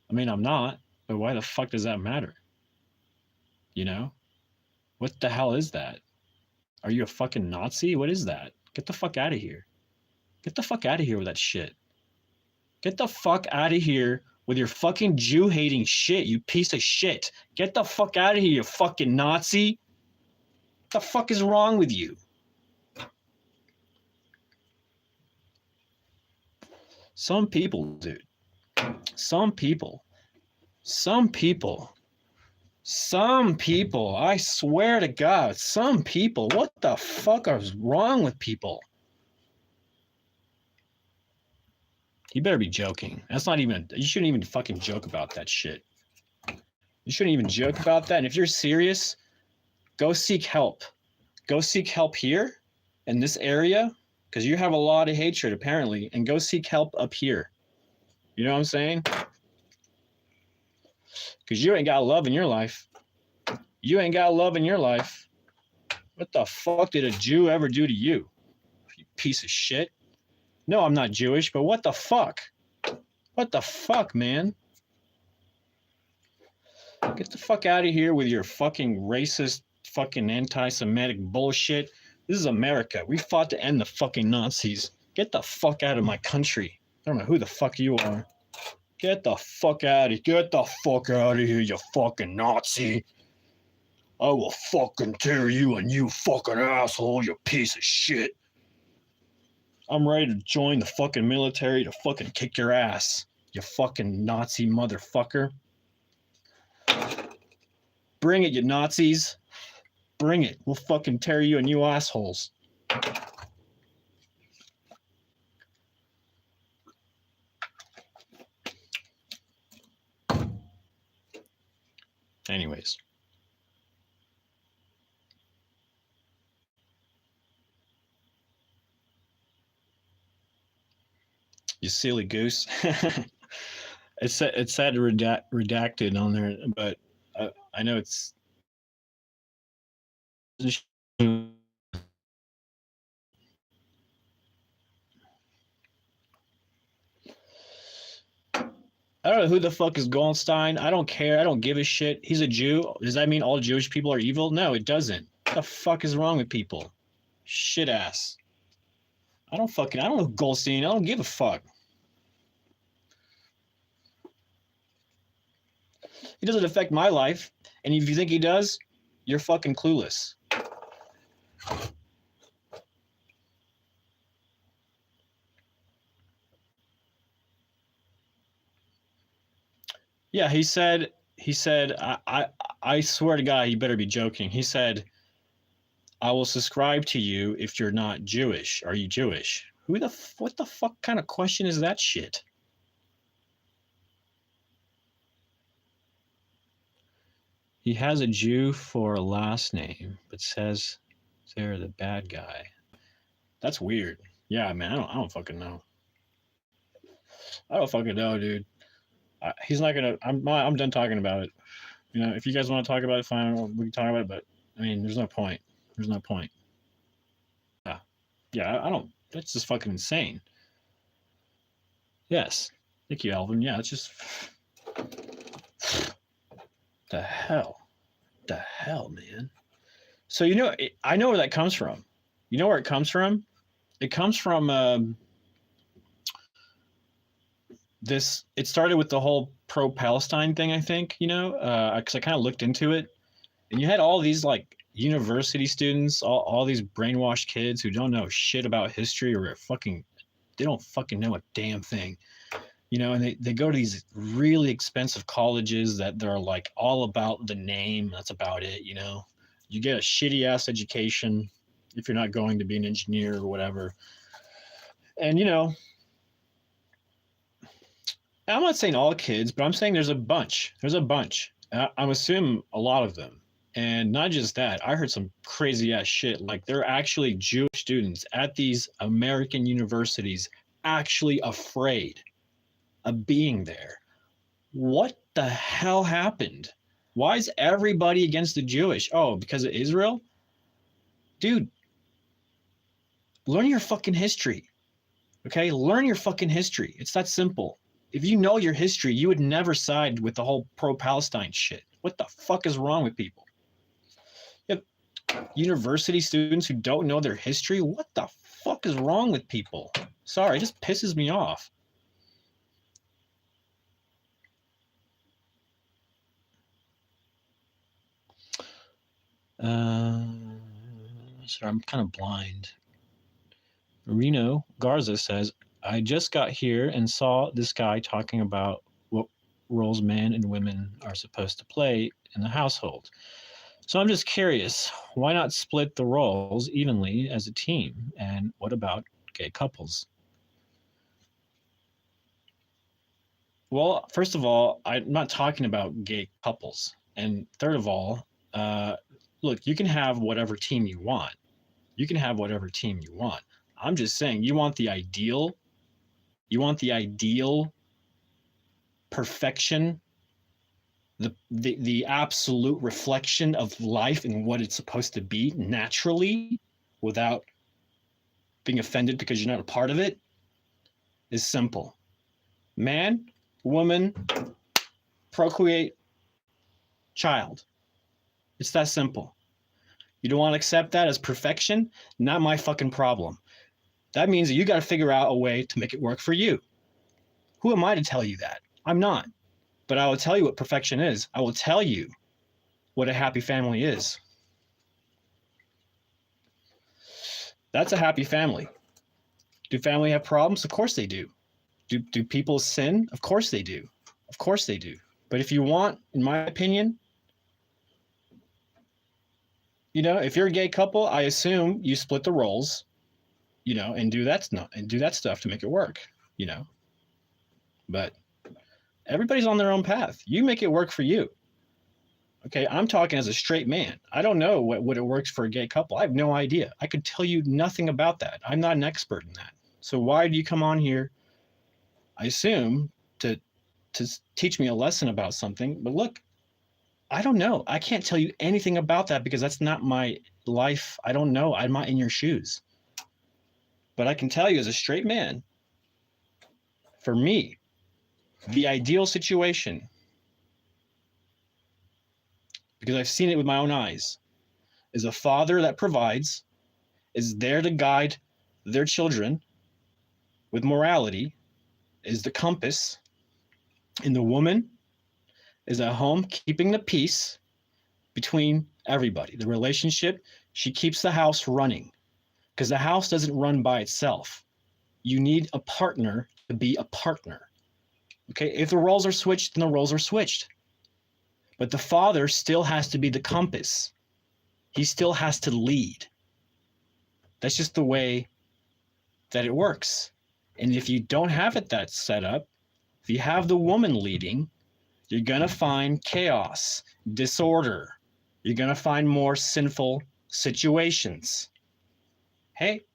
I mean, I'm not, but why the fuck does that matter? You know? What the hell is that? Are you a fucking Nazi? What is that? Get the fuck out of here. Get the fuck out of here with that shit. Get the fuck out of here with your fucking Jew hating shit, you piece of shit. Get the fuck out of here, you fucking Nazi. What the fuck is wrong with you? Some people, dude. Some people, I swear to God, some people, what the fuck is wrong with people? You better be joking. That's not even, you shouldn't even fucking joke about that shit. You shouldn't even joke about that. And if you're serious, go seek help. Go seek help here in this area, because you have a lot of hatred apparently, and go seek help up here. You know what I'm saying? Because you ain't got love in your life. You ain't got love in your life. What the fuck did a Jew ever do to you? You piece of shit. No, I'm not Jewish, but what the fuck? What the fuck, man? Get the fuck out of here with your fucking racist, fucking anti-Semitic bullshit. This is America. We fought to end the fucking Nazis. Get the fuck out of my country. I don't know who the fuck you are. Get the fuck out of here. Get the fuck out of here, you fucking Nazi. I will fucking tear you and you fucking asshole, you piece of shit. I'm ready to join the fucking military to fucking kick your ass, you fucking Nazi motherfucker. Bring it, you Nazis. Bring it. We'll fucking tear you and you assholes. Anyways. You silly goose. It's said redacted on there, but I know it's. I don't know who the fuck is Goldstein. I don't care. I don't give a shit. He's a Jew. Does that mean all Jewish people are evil? No, it doesn't. What the fuck is wrong with people? Shit ass. I don't know Goldstein. I don't give a fuck. He doesn't affect my life. And if you think he does, you're fucking clueless. Yeah, he said, I swear to God, you better be joking. He said, I will subscribe to you if you're not Jewish. Are you Jewish? What the fuck kind of question is that shit? He has a Jew for a last name, but says they're the bad guy. That's weird. Yeah, man, I don't fucking know. I don't fucking know, dude. He's not gonna. I'm done talking about it. You know, if you guys want to talk about it, fine. We can talk about it. But I mean, there's no point. There's no point. Yeah. I don't. That's just fucking insane. Yes. Thank you, Alvin. Yeah, it's just. The hell, man. So I know where that comes from. You know where it comes from? It comes from this. It started with the whole pro-Palestine thing, I think. Because I kind of looked into it, and you had all these like university students, all these brainwashed kids who don't know shit about history or they don't fucking know a damn thing. And they go to these really expensive colleges that they're like all about the name. That's about it. You get a shitty ass education if you're not going to be an engineer or whatever. And, I'm not saying all kids, but I'm saying there's a bunch. I'm assuming a lot of them. And not just that, I heard some crazy ass shit. Like they're actually Jewish students at these American universities actually afraid of being there. What the hell happened? Why is everybody against the Jewish? Oh, because of Israel? Dude, learn your fucking history. Okay? Learn your fucking history. It's that simple. If you know your history, you would never side with the whole pro-Palestine shit. What the fuck is wrong with people? You have university students who don't know their history? What the fuck is wrong with people? Sorry, it just pisses me off. Sorry, I'm kind of blind. Reno Garza says, I just got here and saw this guy talking about what roles men and women are supposed to play in the household. So I'm just curious, why not split the roles evenly as a team? And what about gay couples? Well, first of all, I'm not talking about gay couples. And third of all, look, you can have whatever team you want. I'm just saying, you want the ideal perfection, the absolute reflection of life and what it's supposed to be naturally without being offended because you're not a part of it is simple. Man, woman, procreate, child. It's that simple. You don't want to accept that as perfection? Not my fucking problem. That means that you got to figure out a way to make it work for you. Who am I to tell you that? I'm not. But I will tell you what perfection is. I will tell you what a happy family is. That's a happy family. Do family have problems? Of course they do. Do people sin? Of course they do. But if you want, in my opinion, if you're a gay couple, I assume you split the roles, and do that stuff to make it work, But everybody's on their own path. You make it work for you. Okay, I'm talking as a straight man. I don't know what it works for a gay couple. I have no idea. I could tell you nothing about that. I'm not an expert in that. So why do you come on here I assume, to teach me a lesson about something. But look, I don't know. I can't tell you anything about that because that's not my life. I don't know. I'm not in your shoes. But I can tell you as a straight man, for me, the ideal situation, because I've seen it with my own eyes, is a father that provides, is there to guide their children with morality, is the compass, and the woman is at home keeping the peace between everybody. The relationship, she keeps the house running because the house doesn't run by itself. You need a partner to be a partner. Okay, if the roles are switched, then the roles are switched. But the father still has to be the compass. He still has to lead. That's just the way that it works. And if you don't have it that set up, if you have the woman leading, you're going to find chaos, disorder. You're going to find more sinful situations. Hey,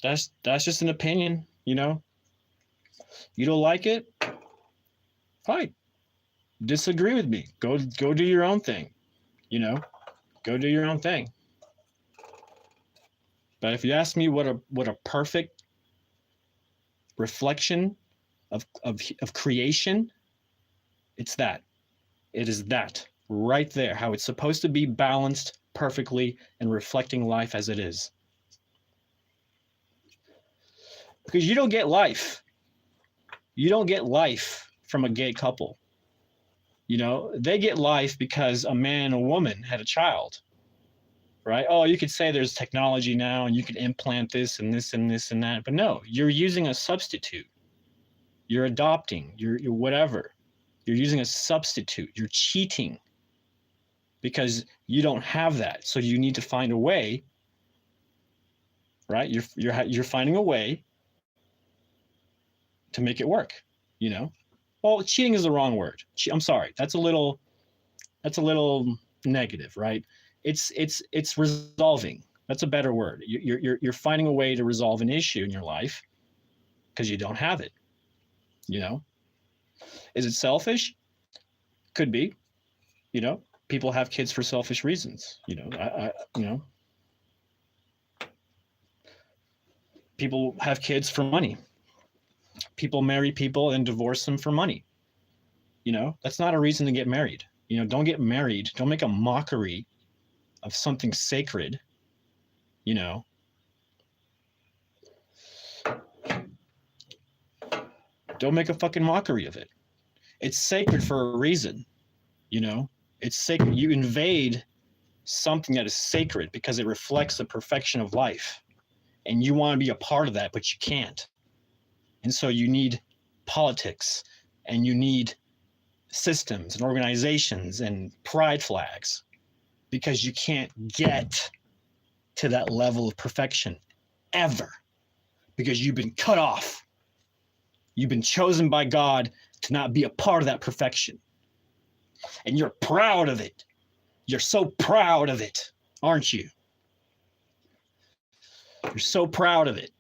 that's just an opinion, you know? You don't like it? Fine. Disagree with me. Go do your own thing, you know? Go do your own thing. But if you ask me what a perfect reflection of creation, it's that. It is that right there, how it's supposed to be balanced perfectly and reflecting life as it is. Because you don't get life. You don't get life from a gay couple. You know, they get life because a man and a woman had a child. Right? Oh, you could say there's technology now and you can implant this and this and this and that. But no, you're using a substitute. You're adopting, you're whatever. You're using a substitute. You're cheating because you don't have that. So you need to find a way, right? You're finding a way to make it work, you know? Well, cheating is the wrong word. I'm sorry. That's a little negative, right? It's resolving. That's a better word. You're finding a way to resolve an issue in your life because you don't have it. You know, is it selfish? Could be. You know, people have kids for selfish reasons. You know, people have kids for money. People marry people and divorce them for money. You know, that's not a reason to get married. You know, don't get married. Don't make a mockery of something sacred, you know. Don't make a fucking mockery of it. It's sacred for a reason, you know. It's sacred. You invade something that is sacred because it reflects the perfection of life. And you want to be a part of that, but you can't. And so you need politics and you need systems and organizations and pride flags because you can't get to that level of perfection ever because you've been cut off. You've been chosen by God to not be a part of that perfection. And you're proud of it. You're so proud of it, aren't you? You're so proud of it.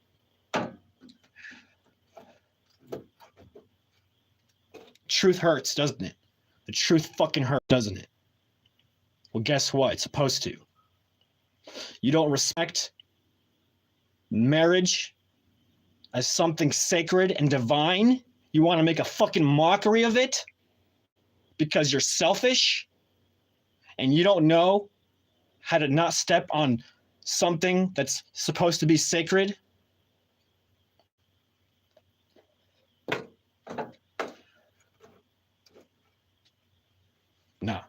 Truth hurts, doesn't it? The truth fucking hurts, doesn't it? Well, guess what? It's supposed to. You don't respect marriage as something sacred and divine. You want to make a fucking mockery of it because you're selfish and you don't know how to not step on something that's supposed to be sacred. No.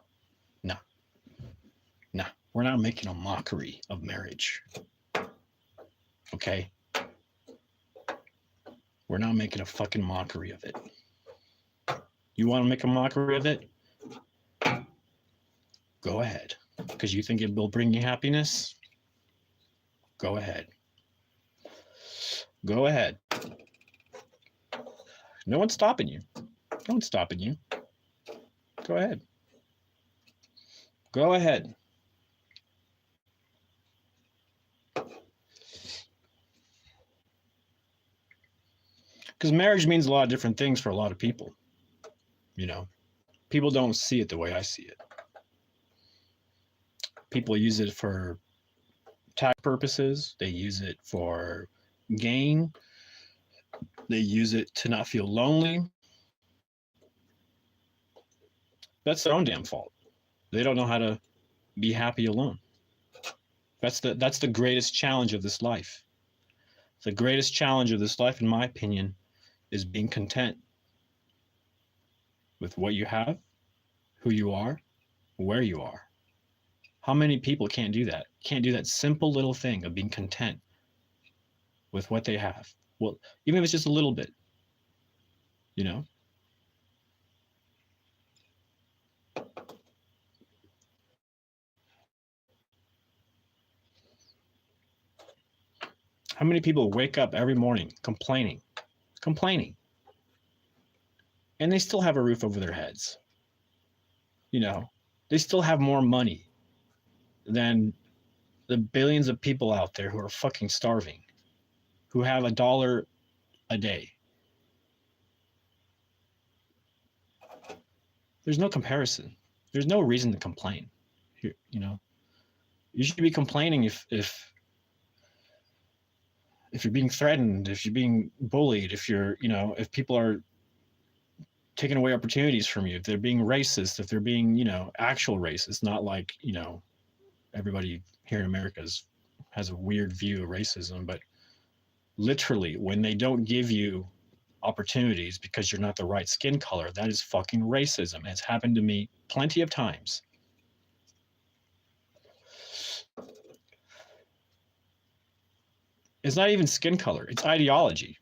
We're not making a mockery of marriage. Okay? We're not making a fucking mockery of it. You want to make a mockery of it? Go ahead. Because you think it will bring you happiness? Go ahead. Go ahead. No one's stopping you. No one's stopping you. Go ahead. Go ahead. Because marriage means a lot of different things for a lot of people. People don't see it the way I see it. People use it for tax purposes. They use it for gain. They use it to not feel lonely. That's their own damn fault. They don't know how to be happy alone. That's the greatest challenge of this life. The greatest challenge of this life, in my opinion, is being content with what you have, who you are, where you are. How many people can't do that? Can't do that simple little thing of being content with what they have. Well, even if it's just a little bit, How many people wake up every morning complaining, and they still have a roof over their heads? They still have more money than the billions of people out there who are fucking starving, who have $1 a day. There's no comparison. There's no reason to complain. You should be complaining if you're being threatened, if you're being bullied, if people are taking away opportunities from you, if they're being racist, if they're being, actual racist, not like, everybody here in America has a weird view of racism, but literally when they don't give you opportunities because you're not the right skin color, that is fucking racism. It's happened to me plenty of times. It's not even skin color, it's ideology.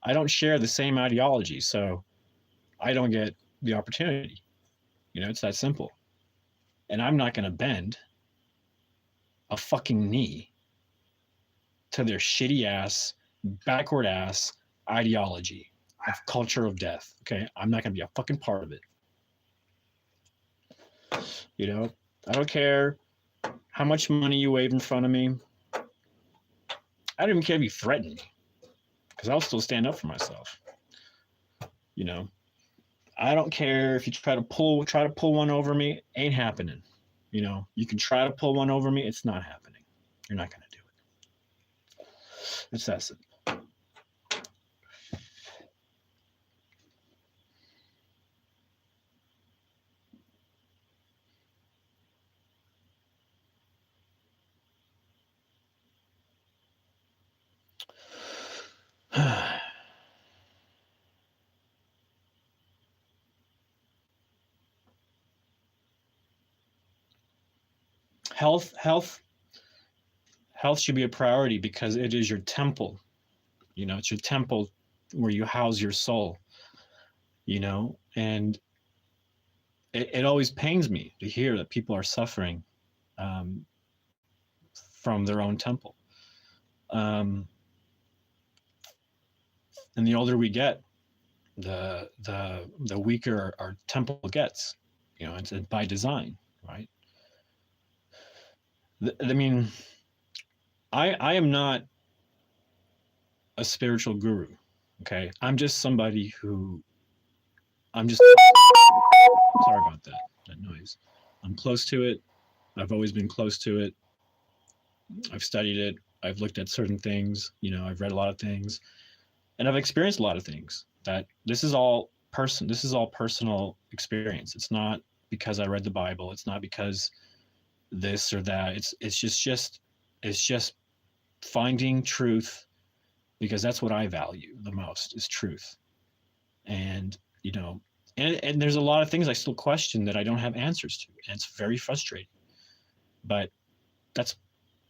I don't share the same ideology, so I don't get the opportunity. It's that simple. And I'm not going to bend a fucking knee to their shitty ass, backward ass ideology of culture of death. Okay. I'm not going to be a fucking part of it. I don't care how much money you wave in front of me. I don't even care if you threaten me, because I'll still stand up for myself. I don't care if you try to pull one over me. Ain't happening. You can try to pull one over me. It's not happening. You're not going to do it. It's that simple. Health should be a priority because it is your temple. It's your temple where you house your soul. And it always pains me to hear that people are suffering from their own temple. And the older we get, the weaker our temple gets. It's by design, right? I mean, I am not a spiritual guru. Okay, I'm just somebody who. Sorry about that noise. I'm close to it. I've always been close to it. I've studied it. I've looked at certain things. I've read a lot of things, and I've experienced a lot of things. That this is all personal experience. It's not because I read the Bible. It's not because this or that. It's just finding truth, because that's what I value the most, is truth. And and there's a lot of things I still question that I don't have answers to, and it's very frustrating. But that's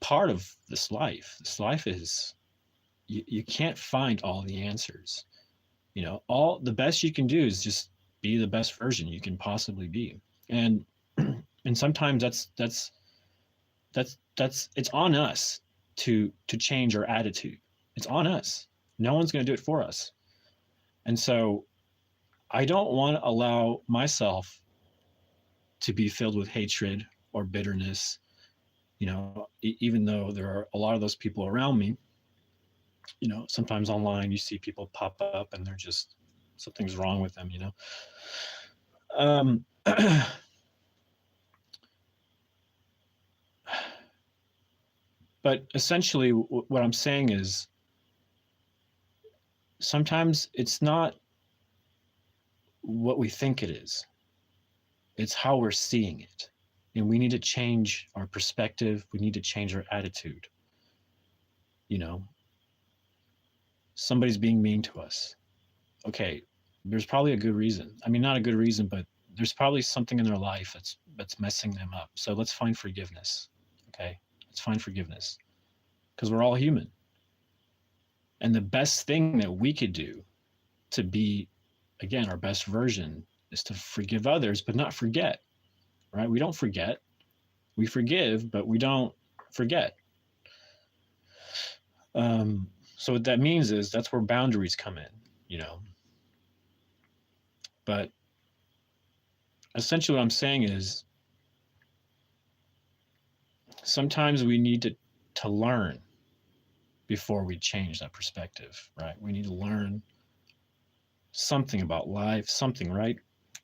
part of this life. This life is you can't find all the answers. All the best you can do is just be the best version you can possibly be. And sometimes that's it's on us to change our attitude. It's on us. No one's going to do it for us. And so I don't want to allow myself to be filled with hatred or bitterness, even though there are a lot of those people around me. sometimes online you see people pop up and they're just, something's wrong with them, Um, but essentially, what I'm saying is sometimes it's not what we think it is, it's how we're seeing it. And we need to change our perspective, we need to change our attitude. You know, somebody's being mean to us. Okay, there's probably a good reason. I mean, not a good reason, but there's probably something in their life that's messing them up. So let's find forgiveness. Okay, let's find forgiveness because we're all human. And the best thing that we could do to be, again, our best version is to forgive others, but not forget. Right? We don't forget. We forgive, but we don't forget. So what that means is that's where boundaries come in. But essentially what I'm saying is sometimes we need to learn before we change that perspective, right? We need to learn something about life, something, right?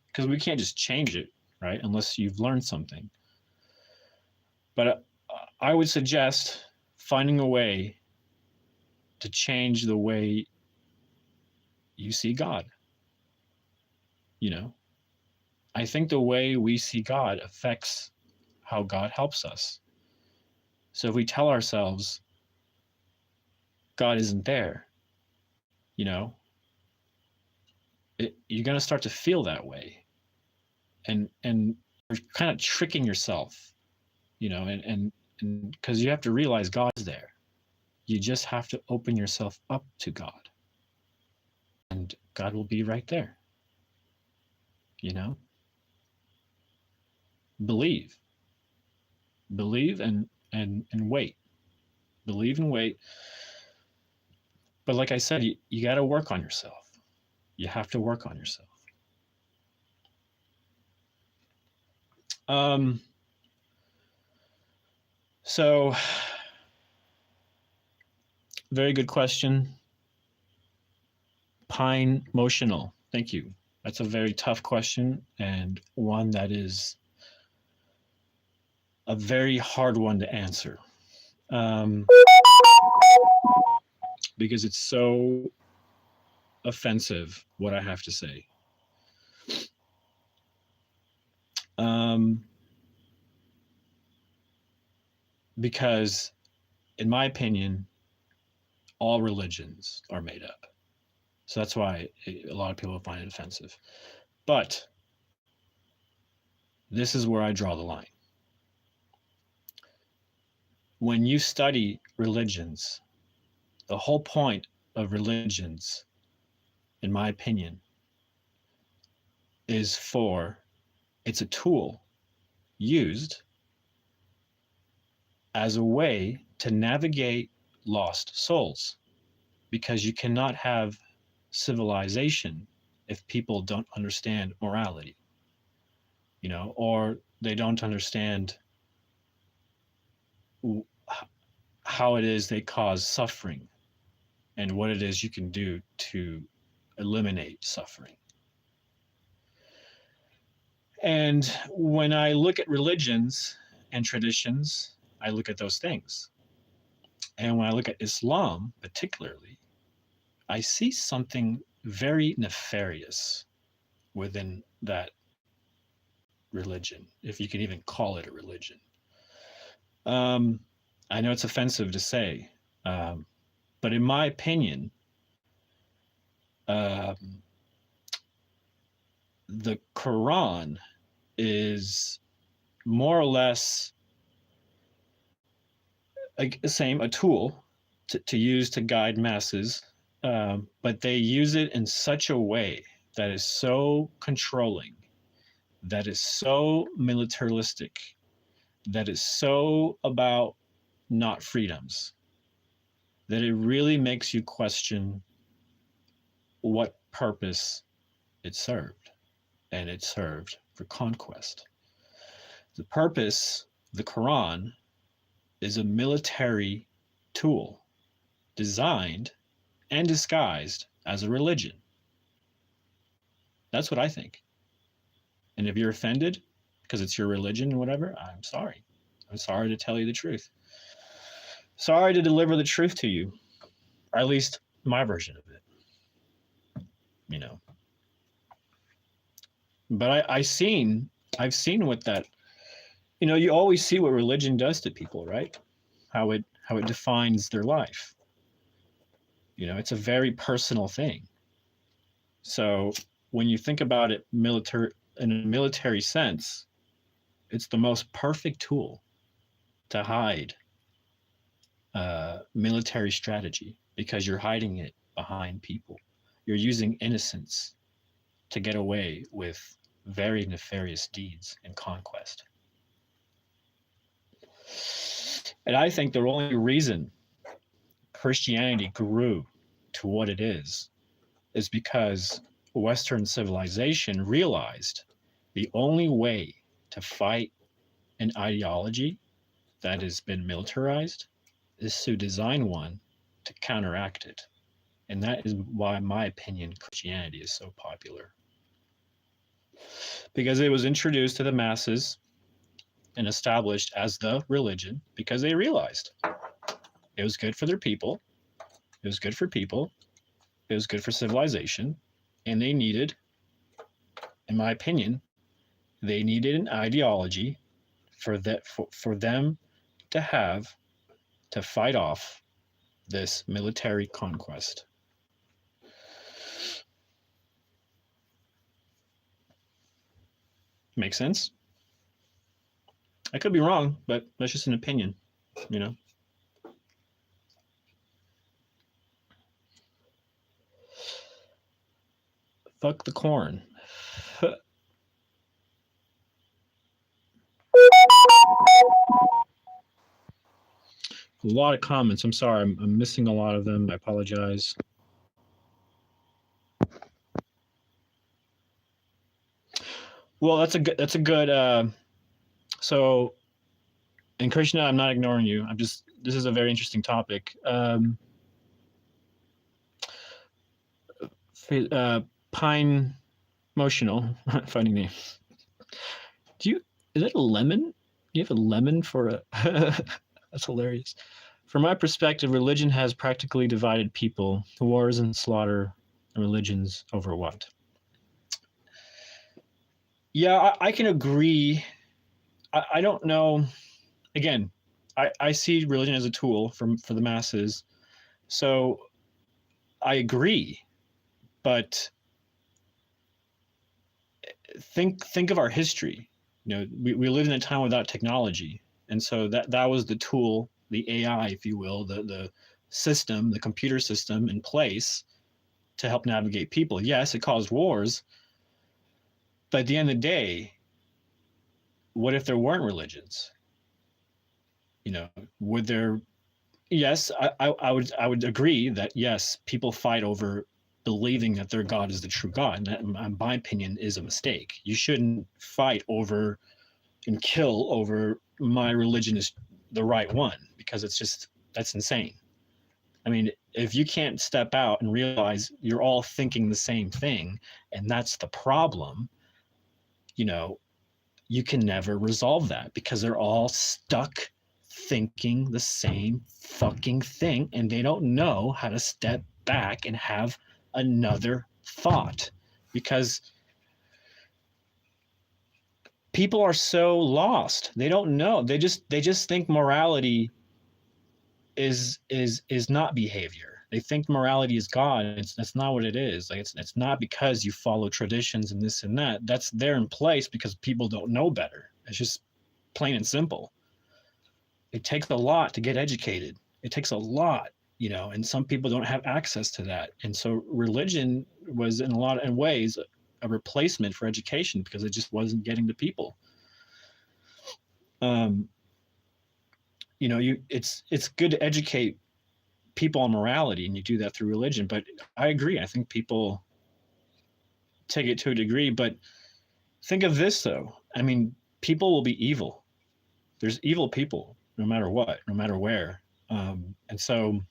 Because we can't just change it, right? Unless you've learned something. But I would suggest finding a way to change the way you see God. I think the way we see God affects how God helps us. So if we tell ourselves God isn't there, you know, you're going to start to feel that way, and you're kind of tricking yourself, and because you have to realize God's there. You just have to open yourself up to God, and God will be right there. You know, believe, and wait, believe and wait. But like I said, you got to work on yourself. You have to work on yourself. So, very good question. Pine motional. Thank you. That's a very tough question and one that is a very hard one to answer, because it's so offensive what I have to say. Because, in my opinion, all religions are made up. So that's why a lot of people find it offensive. But this is where I draw the line. When you study religions, the whole point of religions, in my opinion, is it's a tool used as a way to navigate lost souls, because you cannot have civilization if people don't understand morality, or they don't understand how it is they cause suffering and what it is you can do to eliminate suffering. And when I look at religions and traditions, I look at those things. And when I look at Islam particularly, I see something very nefarious within that religion, if you can even call it a religion. I know it's offensive to say, but in my opinion, the Quran is more or less a tool to use to guide masses, but they use it in such a way that is so controlling, that is so militaristic, that is so about not freedoms, that it really makes you question what purpose it served. And it served for conquest. The purpose, the Quran, is a military tool designed and disguised as a religion. That's what I think. And if you're offended because it's your religion or whatever, I'm sorry. I'm sorry to tell you the truth. Sorry to deliver the truth to you, or at least my version of it. You know. But I've seen what that. You know, you always see what religion does to people, right? How it defines their life. You know, it's a very personal thing. So when you think about it in a military sense, it's the most perfect tool to hide military strategy, because you're hiding it behind people. You're using innocence to get away with very nefarious deeds and conquest. And I think the only reason Christianity grew to what it is because Western civilization realized the only way to fight an ideology that has been militarized is to design one to counteract it. And that is why, in my opinion, Christianity is so popular. Because it was introduced to the masses and established as the religion because they realized it was good for their people, it was good for people, it was good for civilization, and they needed, in my opinion, they needed an ideology for them to have to fight off this military conquest. Make sense? I could be wrong, but that's just an opinion, you know? Fuck the corn. A lot of comments. I'm sorry. I'm missing a lot of them. I apologize. Well, that's a good. So, and Krishna, I'm not ignoring you. This is a very interesting topic. Pine Motional, funny name. Is that a lemon? Do you have a lemon for a? That's hilarious. From my perspective, religion has practically divided people. Wars and slaughter, and religions over what? Yeah, I can agree. I don't know. Again, I see religion as a tool for the masses. So I agree. But think of our history. You know, we lived in a time without technology. And so that was the tool, the AI, if you will, the system, the computer system in place to help navigate people. Yes, it caused wars. But at the end of the day, what if there weren't religions? You know, would there? Yes, I would agree that yes, people fight over believing that their God is the true God, and that, in my opinion, is a mistake. You shouldn't fight over and kill over my religion is the right one, because that's insane. I mean, if you can't step out and realize you're all thinking the same thing, and that's the problem, you know, you can never resolve that because they're all stuck thinking the same fucking thing, and they don't know how to step back and have another thought, because people are so lost. They don't know. They just think morality is not behavior. They think morality is God. That's not what it is. Like it's not because you follow traditions and this and that. That's there in place because people don't know better. It's just plain and simple. It takes a lot to get educated. It takes a lot, you know, and some people don't have access to that. And so religion was in a lot of ways a replacement for education because it just wasn't getting to people. You know, it's good to educate people on morality, and you do that through religion. But I agree. I think people take it to a degree. But think of this, though. I mean, people will be evil. There's evil people no matter what, no matter where. And so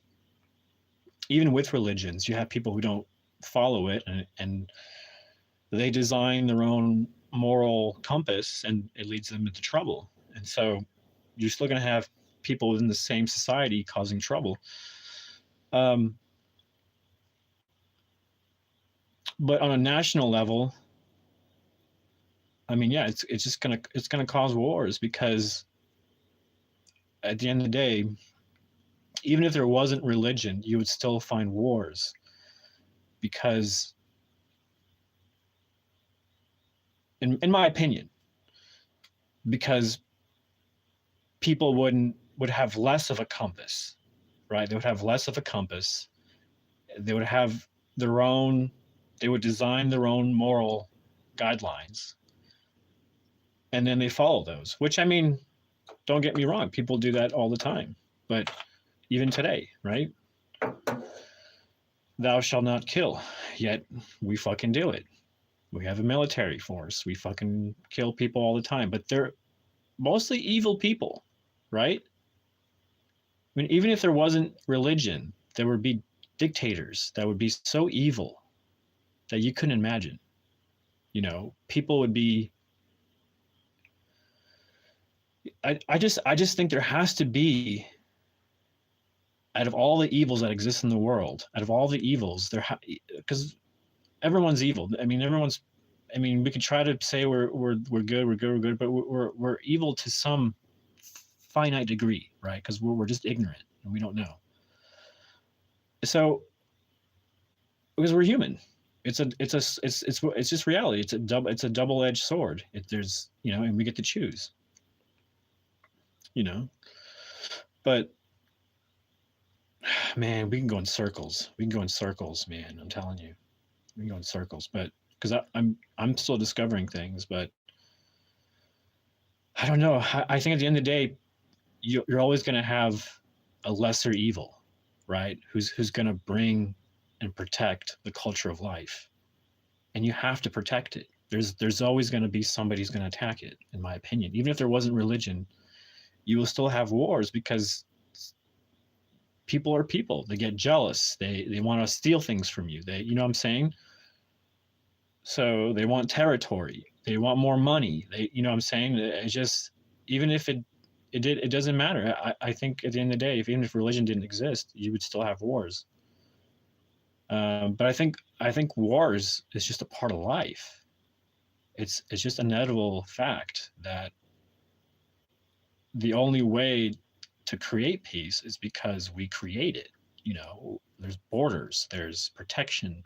even with religions, you have people who don't follow it, and they design their own moral compass, and it leads them into trouble. And so you're still going to have people in the same society causing trouble. Um, but on a national level, I mean, yeah, it's just gonna cause wars, because at the end of the day, even if there wasn't religion, you would still find wars, because in my opinion, because people would have less of a compass, right? They would have less of a compass. They would have their own, they would design their own moral guidelines, and then they follow those, which, I mean, don't get me wrong, people do that all the time. But even today, right? Thou shalt not kill. Yet we fucking do it. We have a military force. We fucking kill people all the time. But they're mostly evil people, right? I mean, even if there wasn't religion, there would be dictators that would be so evil that you couldn't imagine. You know, people would be. I just think there has to be, out of all the evils that exist in the world, out of all the evils, because everyone's evil. I mean, we could try to say we're good, but we're evil to some finite degree, right? Because we're just ignorant and we don't know. So, because we're human, it's just reality. It's a double-edged sword. There's, and we get to choose. But man, we can go in circles. Man. I'm telling you, we can go in circles. But because I'm still discovering things, but I don't know. I think at the end of the day, you're always going to have a lesser evil, right? Who's going to bring and protect the culture of life, and you have to protect it. There's always going to be somebody who's going to attack it, in my opinion. Even if there wasn't religion, you will still have wars, because people are people. They get jealous. They want to steal things from you. You know what I'm saying? So they want territory. They want more money. You know what I'm saying? It's just, even if it doesn't matter. I think at the end of the day, even if religion didn't exist, you would still have wars. But I think wars is just a part of life. It's just an inevitable fact that the only way to create peace is because we create it. There's borders, there's protection.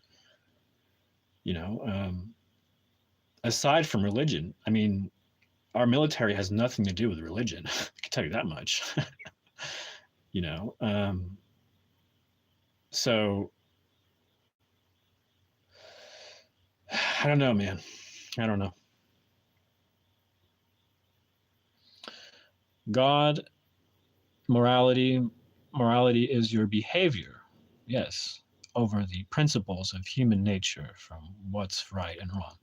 Aside from religion, I mean, our military has nothing to do with religion. I can tell you that much. So I don't know, man. I don't know. God, morality is your behavior, yes, over the principles of human nature, from what's right and wrong.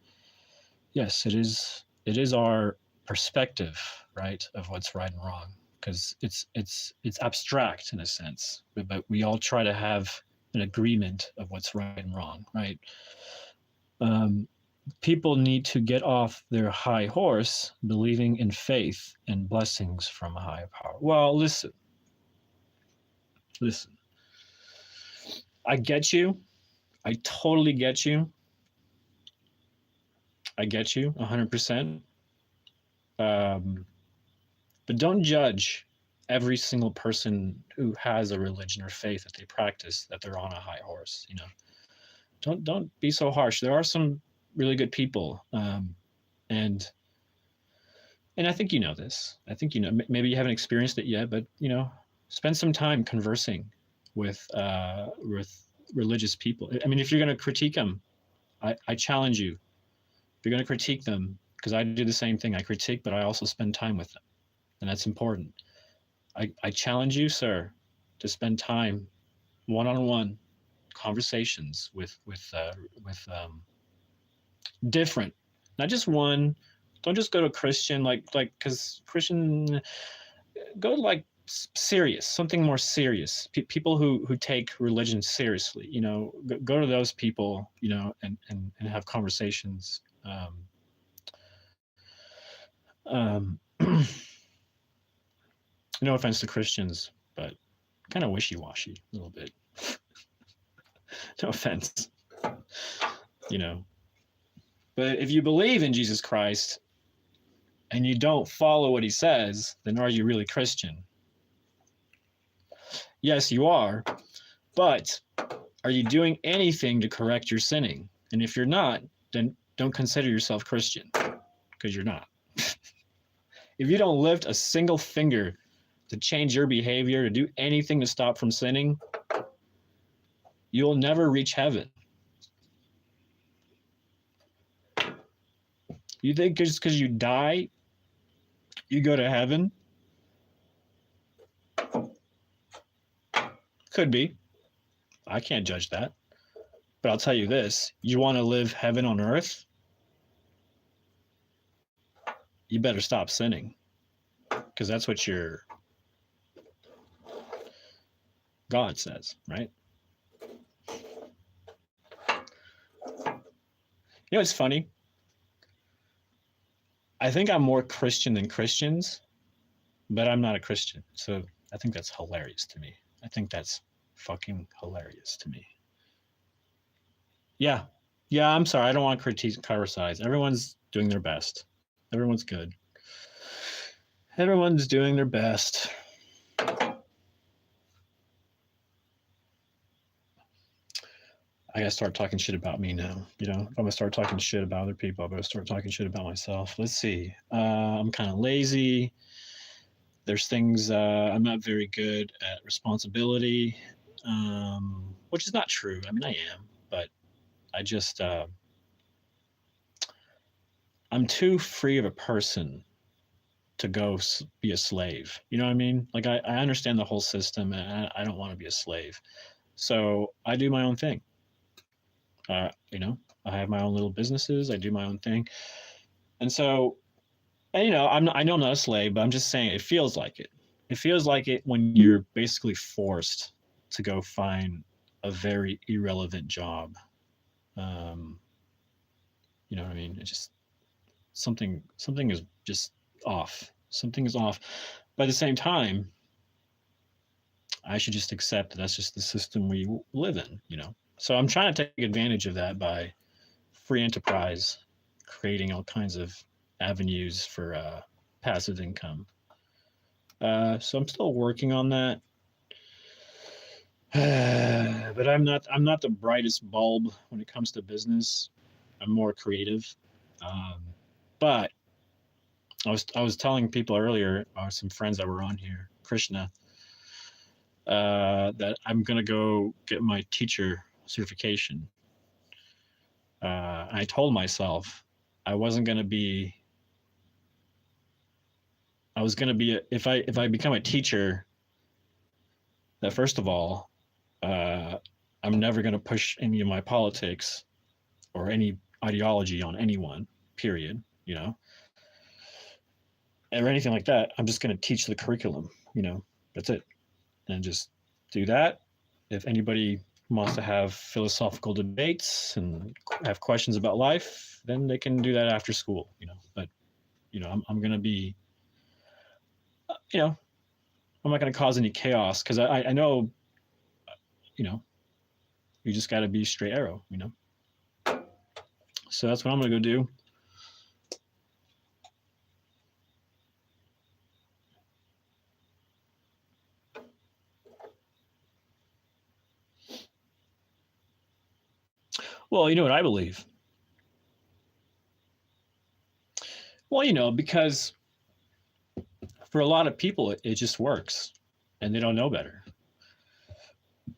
Yes, it is our perspective, right, of what's right and wrong, because it's abstract in a sense, but we all try to have an agreement of what's right and wrong, right? People need to get off their high horse, believing in faith and blessings from a higher power. Well, listen. I get you. I totally get you. I get you 100%. But don't judge every single person who has a religion or faith that they practice that they're on a high horse. Don't be so harsh. There are some really good people, and I think you know this. I think maybe you haven't experienced it yet, but spend some time conversing with religious people. I mean, if you're going to critique them, I challenge you. If you're going to critique them, because I do the same thing. I critique, but I also spend time with them, and that's important. I challenge you, sir, to spend time, one-on-one conversations with different, not just one. Don't just go to Christian, like because Christian, go to like serious, something more serious. People who take religion seriously, go to those people, and have conversations. Um, no offense to Christians, but kind of wishy-washy a little bit. No offense, But if you believe in Jesus Christ and you don't follow what he says, then are you really Christian? Yes, you are. But are you doing anything to correct your sinning? And if you're not, then don't consider yourself Christian, because you're not. If you don't lift a single finger to change your behavior, to do anything to stop from sinning, you'll never reach heaven. You think just because you die, you go to heaven? Could be. I can't judge that. But I'll tell you this, you want to live heaven on earth? You better stop sinning, because that's what your God says, right? It's funny. I think I'm more Christian than Christians, but I'm not a Christian. So I think that's hilarious to me. I think that's fucking hilarious to me. Yeah, I'm sorry. I don't want to criticize. Everyone's doing their best. Everyone's good. Everyone's doing their best. I gotta start talking shit about me now. If I'm gonna start talking shit about other people, I'm gonna start talking shit about myself. Let's see. I'm kind of lazy. There's things I'm not very good at responsibility, which is not true. I mean, I am, but I just I'm too free of a person to go be a slave. You know what I mean? Like I understand the whole system, and I don't want to be a slave. So I do my own thing. I have my own little businesses. I do my own thing, and so, and, I know I'm not a slave, but I'm just saying it feels like it. It feels like it when you're basically forced to go find a very irrelevant job. You know what I mean? It just something is just off. Something is off. But at the same time, I should just accept that that's just the system we live in. So I'm trying to take advantage of that by free enterprise, creating all kinds of avenues for passive income. So I'm still working on that. But I'm not the brightest bulb when it comes to business. I'm more creative. But I was telling people earlier, some friends that were on here, Krishna, that I'm gonna go get my teacher certification. I told myself I wasn't gonna be. I was gonna be if I become a teacher. That first of all, I'm never gonna push any of my politics or any ideology on anyone. Period. Or anything like that. I'm just gonna teach the curriculum. That's it, and just do that. If anybody wants to have philosophical debates and have questions about life, then they can do that after school. But I'm gonna be. I'm not going to cause any chaos because I know, you just got to be straight arrow, So that's what I'm going to go do. Well, you know what I believe? Well, because for a lot of people, it just works and they don't know better.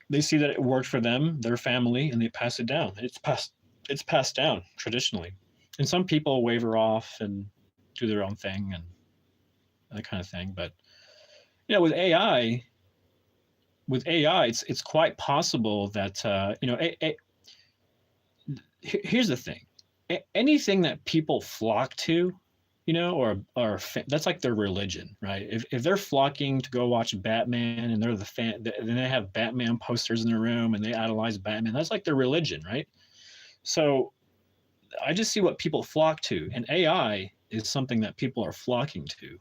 They see that it worked for them, their family, and they pass it down. It's passed down traditionally. And some people waver off and do their own thing and that kind of thing. But, with AI, it's quite possible that, here's the thing. Anything that people flock to that's like their religion, right? If they're flocking to go watch Batman and they're the fan, then they have Batman posters in their room and they idolize Batman. That's like their religion, right? So I just see what people flock to, and AI is something that people are flocking to,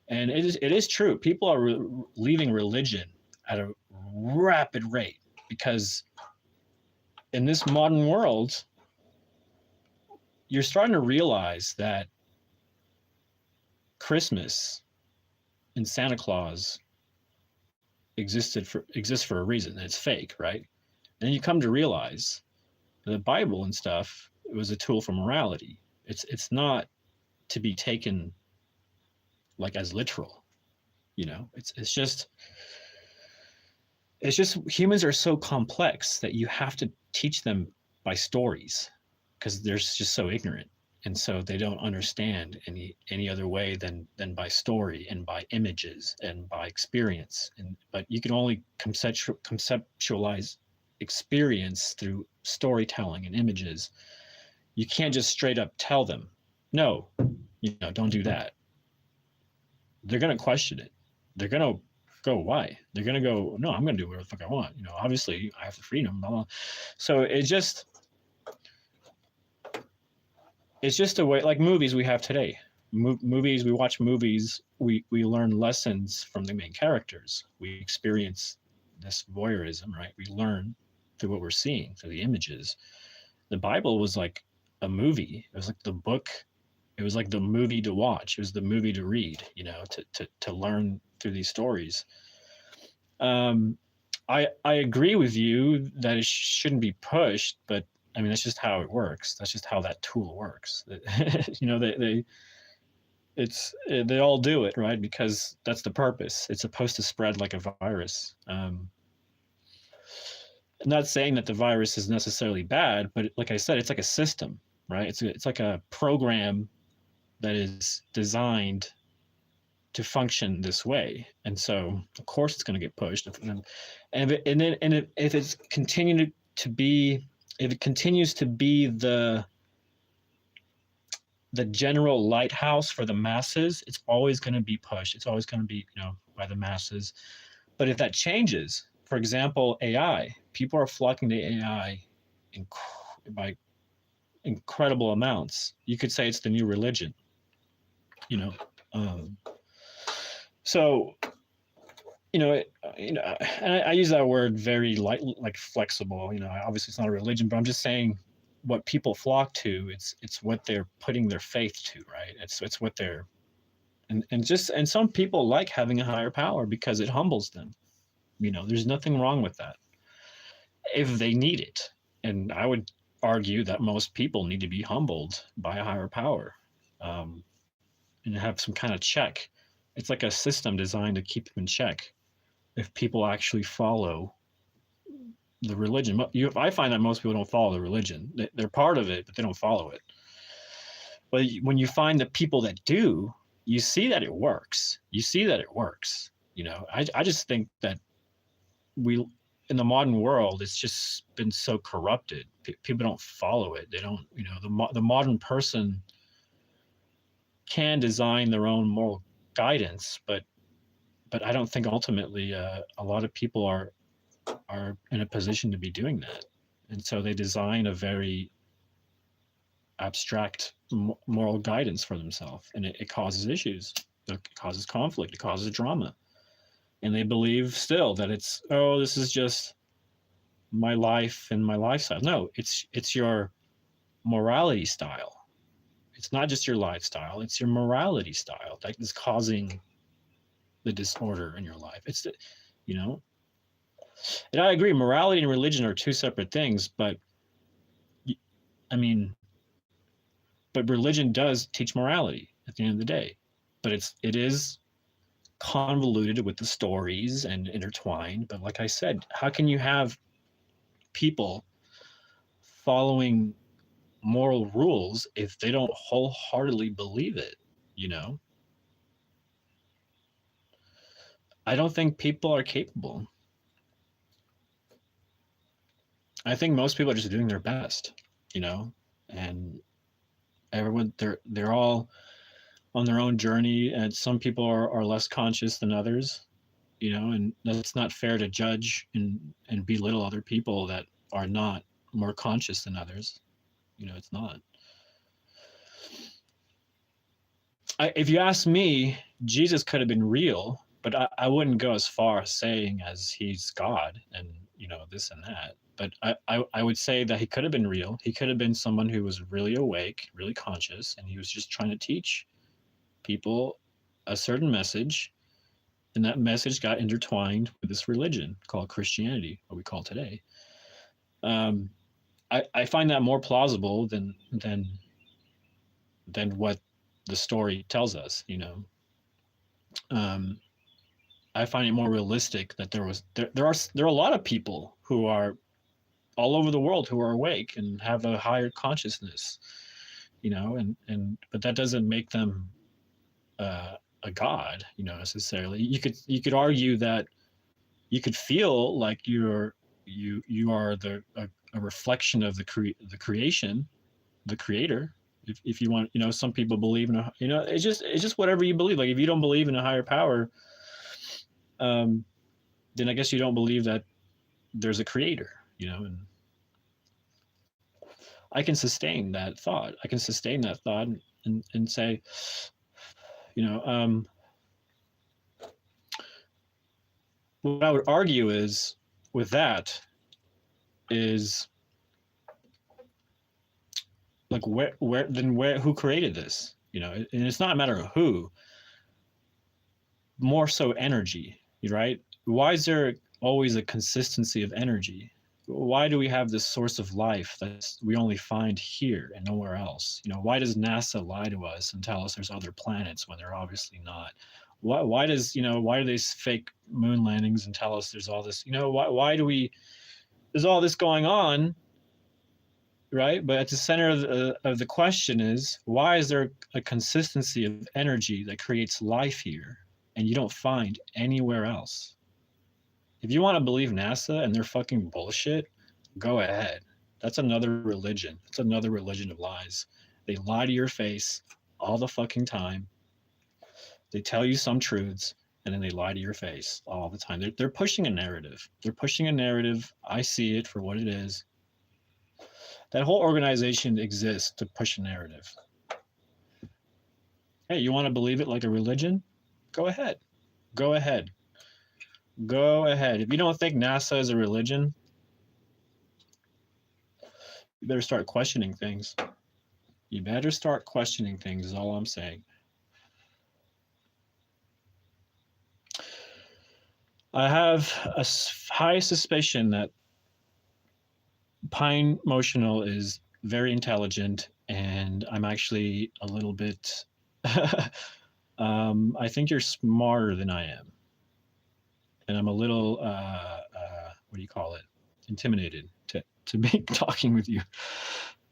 and it is true. People are leaving religion at a rapid rate because in this modern world, you're starting to realize that Christmas and Santa Claus exists for a reason. It's fake, right? And then you come to realize the Bible and stuff, it was a tool for morality. It's not to be taken like as literal. It's just humans are so complex that you have to teach them by stories because they're just so ignorant, and so they don't understand any other way than by story and by images and by experience. But you can only conceptualize experience through storytelling and images. You can't just straight up tell them, no, don't do that. They're going to question it. They're going to go, why? They're going to go, no, I'm going to do whatever the fuck I want. Obviously I have the freedom, blah, blah. So it's just a way, like movies we have today. Movies, we watch movies, we learn lessons from the main characters. We experience this voyeurism, right? We learn through what we're seeing, through the images. The Bible was like a movie. It was like the book. It was like the movie to watch. It was the movie to read, to learn through these stories. I agree with you that it shouldn't be pushed, but I mean, that's just how it works. That's just how that tool works. They all do it, right? Because that's the purpose. It's supposed to spread like a virus. I'm not saying that the virus is necessarily bad, but like I said, it's like a system, right? It's like a program that is designed to function this way, and so of course it's going to get pushed. If it continues to be the general lighthouse for the masses, it's always going to be pushed. It's always going to be by the masses. But if that changes, for example, AI, people are flocking to AI by incredible amounts. You could say it's the new religion. So, and I use that word very light, like flexible. Obviously it's not a religion, but I'm just saying what people flock to. It's what they're putting their faith to, right? It's what they're, and some people like having a higher power because it humbles them. There's nothing wrong with that if they need it. And I would argue that most people need to be humbled by a higher power, and have some kind of check. It's like a system designed to keep them in check. If people actually follow the religion, I find that most people don't follow the religion. They're part of it, but they don't follow it. But when you find the people that do, you see that it works. I just think that in the modern world, it's just been so corrupted. People don't follow it. They don't, the modern person can design their own moral guidance, but I don't think ultimately a lot of people are in a position to be doing that, and so they design a very abstract moral guidance for themselves, and it causes issues. It causes conflict. It causes drama, and they believe still that this is just my life and my lifestyle. No, it's your morality style. It's not just your lifestyle. It's your morality style that is causing the disorder in your life. And I agree, morality and religion are two separate things, but religion does teach morality at the end of the day, but it is convoluted with the stories and intertwined. But like I said, how can you have people following moral rules if they don't wholeheartedly believe it? I don't think people are capable. I think most people are just doing their best, and everyone, they're all on their own journey, and some people are less conscious than others, and that's not fair to judge and belittle other people that are not more conscious than others. It's not. If you ask me, Jesus could have been real, but I wouldn't go as far as saying as he's God and this and that. But I would say that he could have been real. He could have been someone who was really awake, really conscious, and he was just trying to teach people a certain message, and that message got intertwined with this religion called Christianity, what we call today. I find that more plausible than what the story tells us. I find it more realistic that there are a lot of people who are all over the world who are awake and have a higher consciousness, but that doesn't make them a god, necessarily. You could argue that you could feel like you are a reflection of the creation, the creator. If you want, some people believe in it's just whatever you believe. Like if you don't believe in a higher power, then I guess you don't believe that there's a creator, and I can sustain that thought. And say, what I would argue is with that is like who created this? And it's not a matter of who, more so energy, right? Why is there always a consistency of energy? Why do we have this source of life that we only find here and nowhere else? Why does NASA lie to us and tell us there's other planets when they're obviously not? Why do they fake moon landings and tell us there's all this? Why do there's all this going on, right? But at the center of the question is, why is there a consistency of energy that creates life here and you don't find anywhere else? If you want to believe NASA and their fucking bullshit, go ahead. That's another religion. It's another religion of lies. They lie to your face all the fucking time. They tell you some truths, and then they lie to your face all the time. They're pushing a narrative. I see it for what it is. That whole organization exists to push a narrative. Hey, you want to believe it like a religion? Go ahead. If you don't think NASA is a religion, you better start questioning things. Is all I'm saying. I have a high suspicion that Pine Motional is very intelligent, and I'm actually a little bit I think you're smarter than I am. And I'm a little, what do you call it? Intimidated to be talking with you.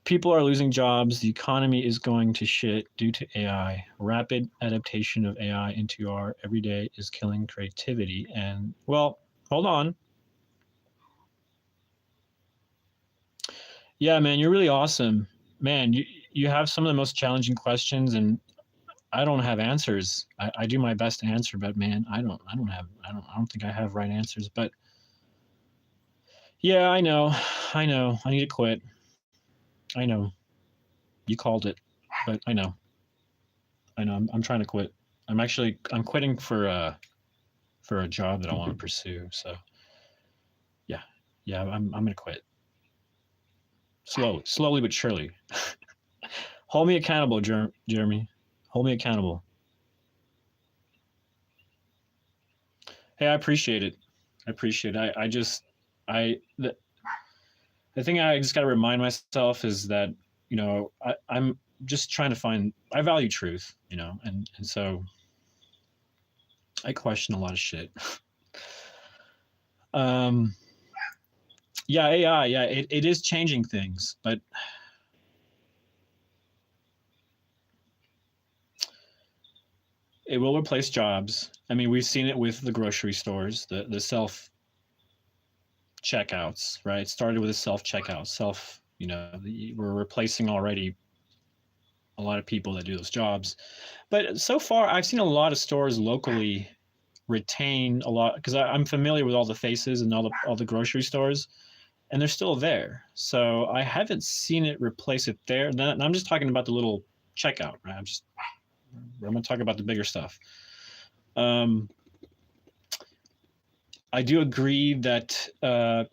People are losing jobs. The economy is going to shit due to AI. Rapid adaptation of AI into our everyday is killing creativity. And, well, hold on. Yeah, man, you're really awesome. Man, you have some of the most challenging questions, and I don't have answers. I do my best to answer, but man, I don't think I have right answers. But yeah, I know. I need to quit. I know. You called it, but I know. I'm trying to quit. I'm quitting for a job that I want to pursue. So yeah, I'm gonna quit. Slowly but surely. Hold me accountable, Jeremy. Hold me accountable. Hey, I appreciate it. The thing I just got to remind myself is that, I'm just trying to find, I value truth, and so I question a lot of shit. Yeah, AI, yeah, it is changing things, but it will replace jobs. I mean, we've seen it with the grocery stores, the self checkouts, right? It started with a self checkout, we're replacing already a lot of people that do those jobs. But so far, I've seen a lot of stores locally retain a lot because I'm familiar with all the faces and all the grocery stores, and they're still there. So I haven't seen it replace it there. And I'm just talking about the little checkout, right? I'm going to talk about the bigger stuff. I do agree that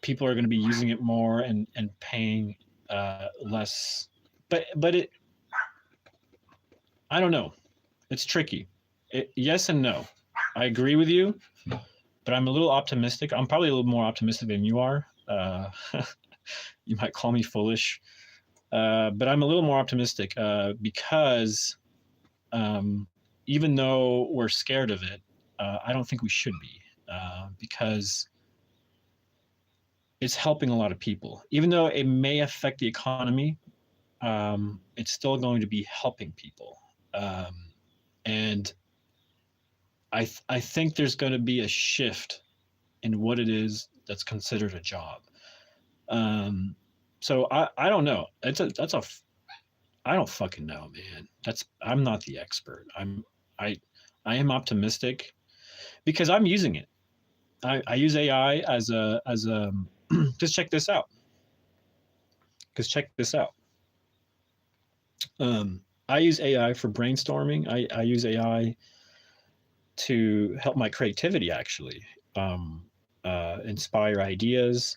people are going to be using it more and paying less, but I don't know. It's tricky. Yes and no. I agree with you, but I'm a little optimistic. I'm probably a little more optimistic than you are. You might call me foolish, but I'm a little more optimistic because even though we're scared of it, I don't think we should be because it's helping a lot of people. Even though it may affect the economy, it's still going to be helping people. And I think there's going to be a shift in what it is that's considered a job. So I don't know. I don't fucking know, man. I'm not the expert. I am optimistic because I'm using it. I use AI as a just check this out. I use AI for brainstorming. I use AI to help my creativity actually, inspire ideas,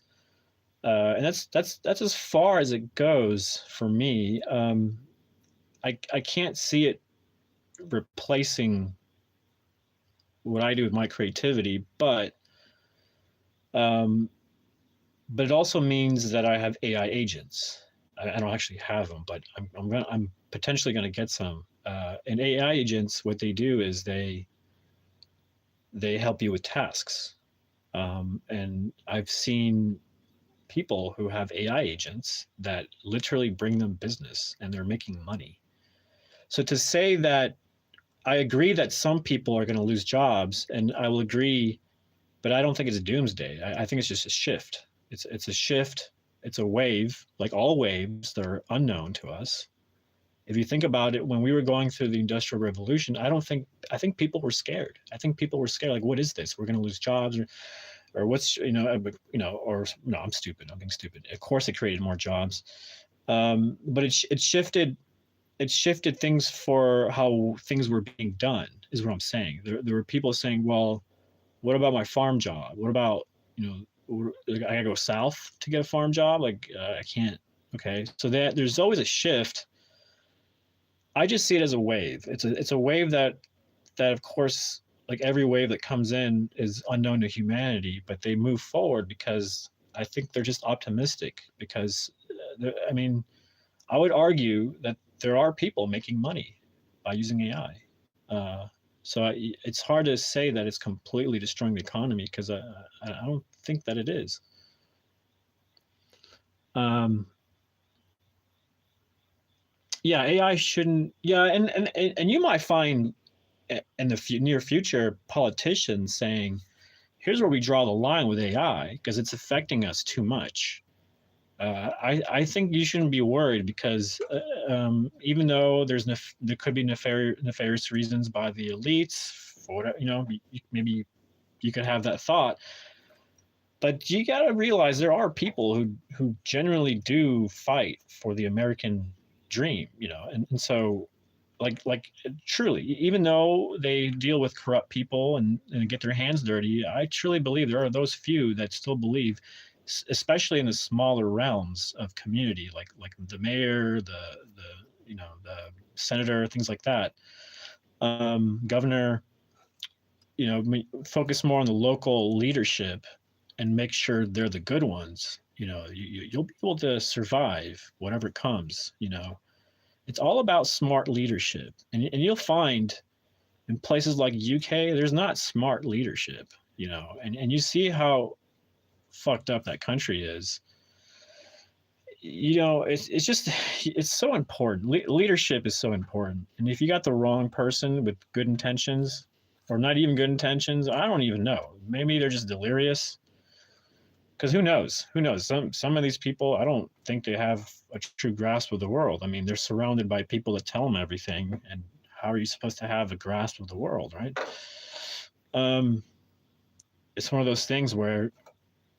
and that's as far as it goes for me. I can't see it replacing what I do with my creativity, but it also means that I have AI agents. I don't actually have them, but I'm potentially going to get some. And AI agents, what they do is they help you with tasks. And I've seen people who have AI agents that literally bring them business and they're making money. So to say that I agree that some people are going to lose jobs, and I will agree, but I don't think it's a doomsday. I think it's just a shift. It's a shift. It's a wave, like all waves that are unknown to us. If you think about it, when we were going through the Industrial Revolution, I think people were scared. I think people were scared, like, what is this? We're going to lose jobs, or what's, or no, I'm stupid. I'm being stupid. Of course, it created more jobs, but it shifted things for how things were being done. Is what I'm saying. There were people saying, well, what about my farm job? What about, I gotta go south to get a farm job? Like, I can't. Okay, so there's always a shift. I just see it as a wave. It's a wave that of course, like every wave that comes in is unknown to humanity, but they move forward because I think they're just optimistic. Because I would argue that there are people making money by using AI. So it's hard to say that it's completely destroying the economy because I don't think that it is. Yeah, AI shouldn't. Yeah, and you might find in the near future politicians saying, "Here's where we draw the line with AI because it's affecting us too much." I think you shouldn't be worried because even though there could be nefarious reasons by the elites for whatever, maybe you could have that thought, but you got to realize there are people who generally do fight for the American dream, and so like truly, even though they deal with corrupt people and get their hands dirty, I truly believe there are those few that still believe, especially in the smaller realms of community, like the mayor, the senator, things like that, governor, focus more on the local leadership and make sure they're the good ones. You'll be able to survive whatever comes. It's all about smart leadership, and you'll find in places like UK there's not smart leadership. And you see how fucked up that country is. It's so important. Leadership is so important, and if you got the wrong person with good intentions, or not even good intentions, I don't even know, maybe they're just delirious, because who knows, some of these people, I don't think they have a true grasp of the world. I mean, they're surrounded by people that tell them everything, and how are you supposed to have a grasp of the world, right? It's one of those things where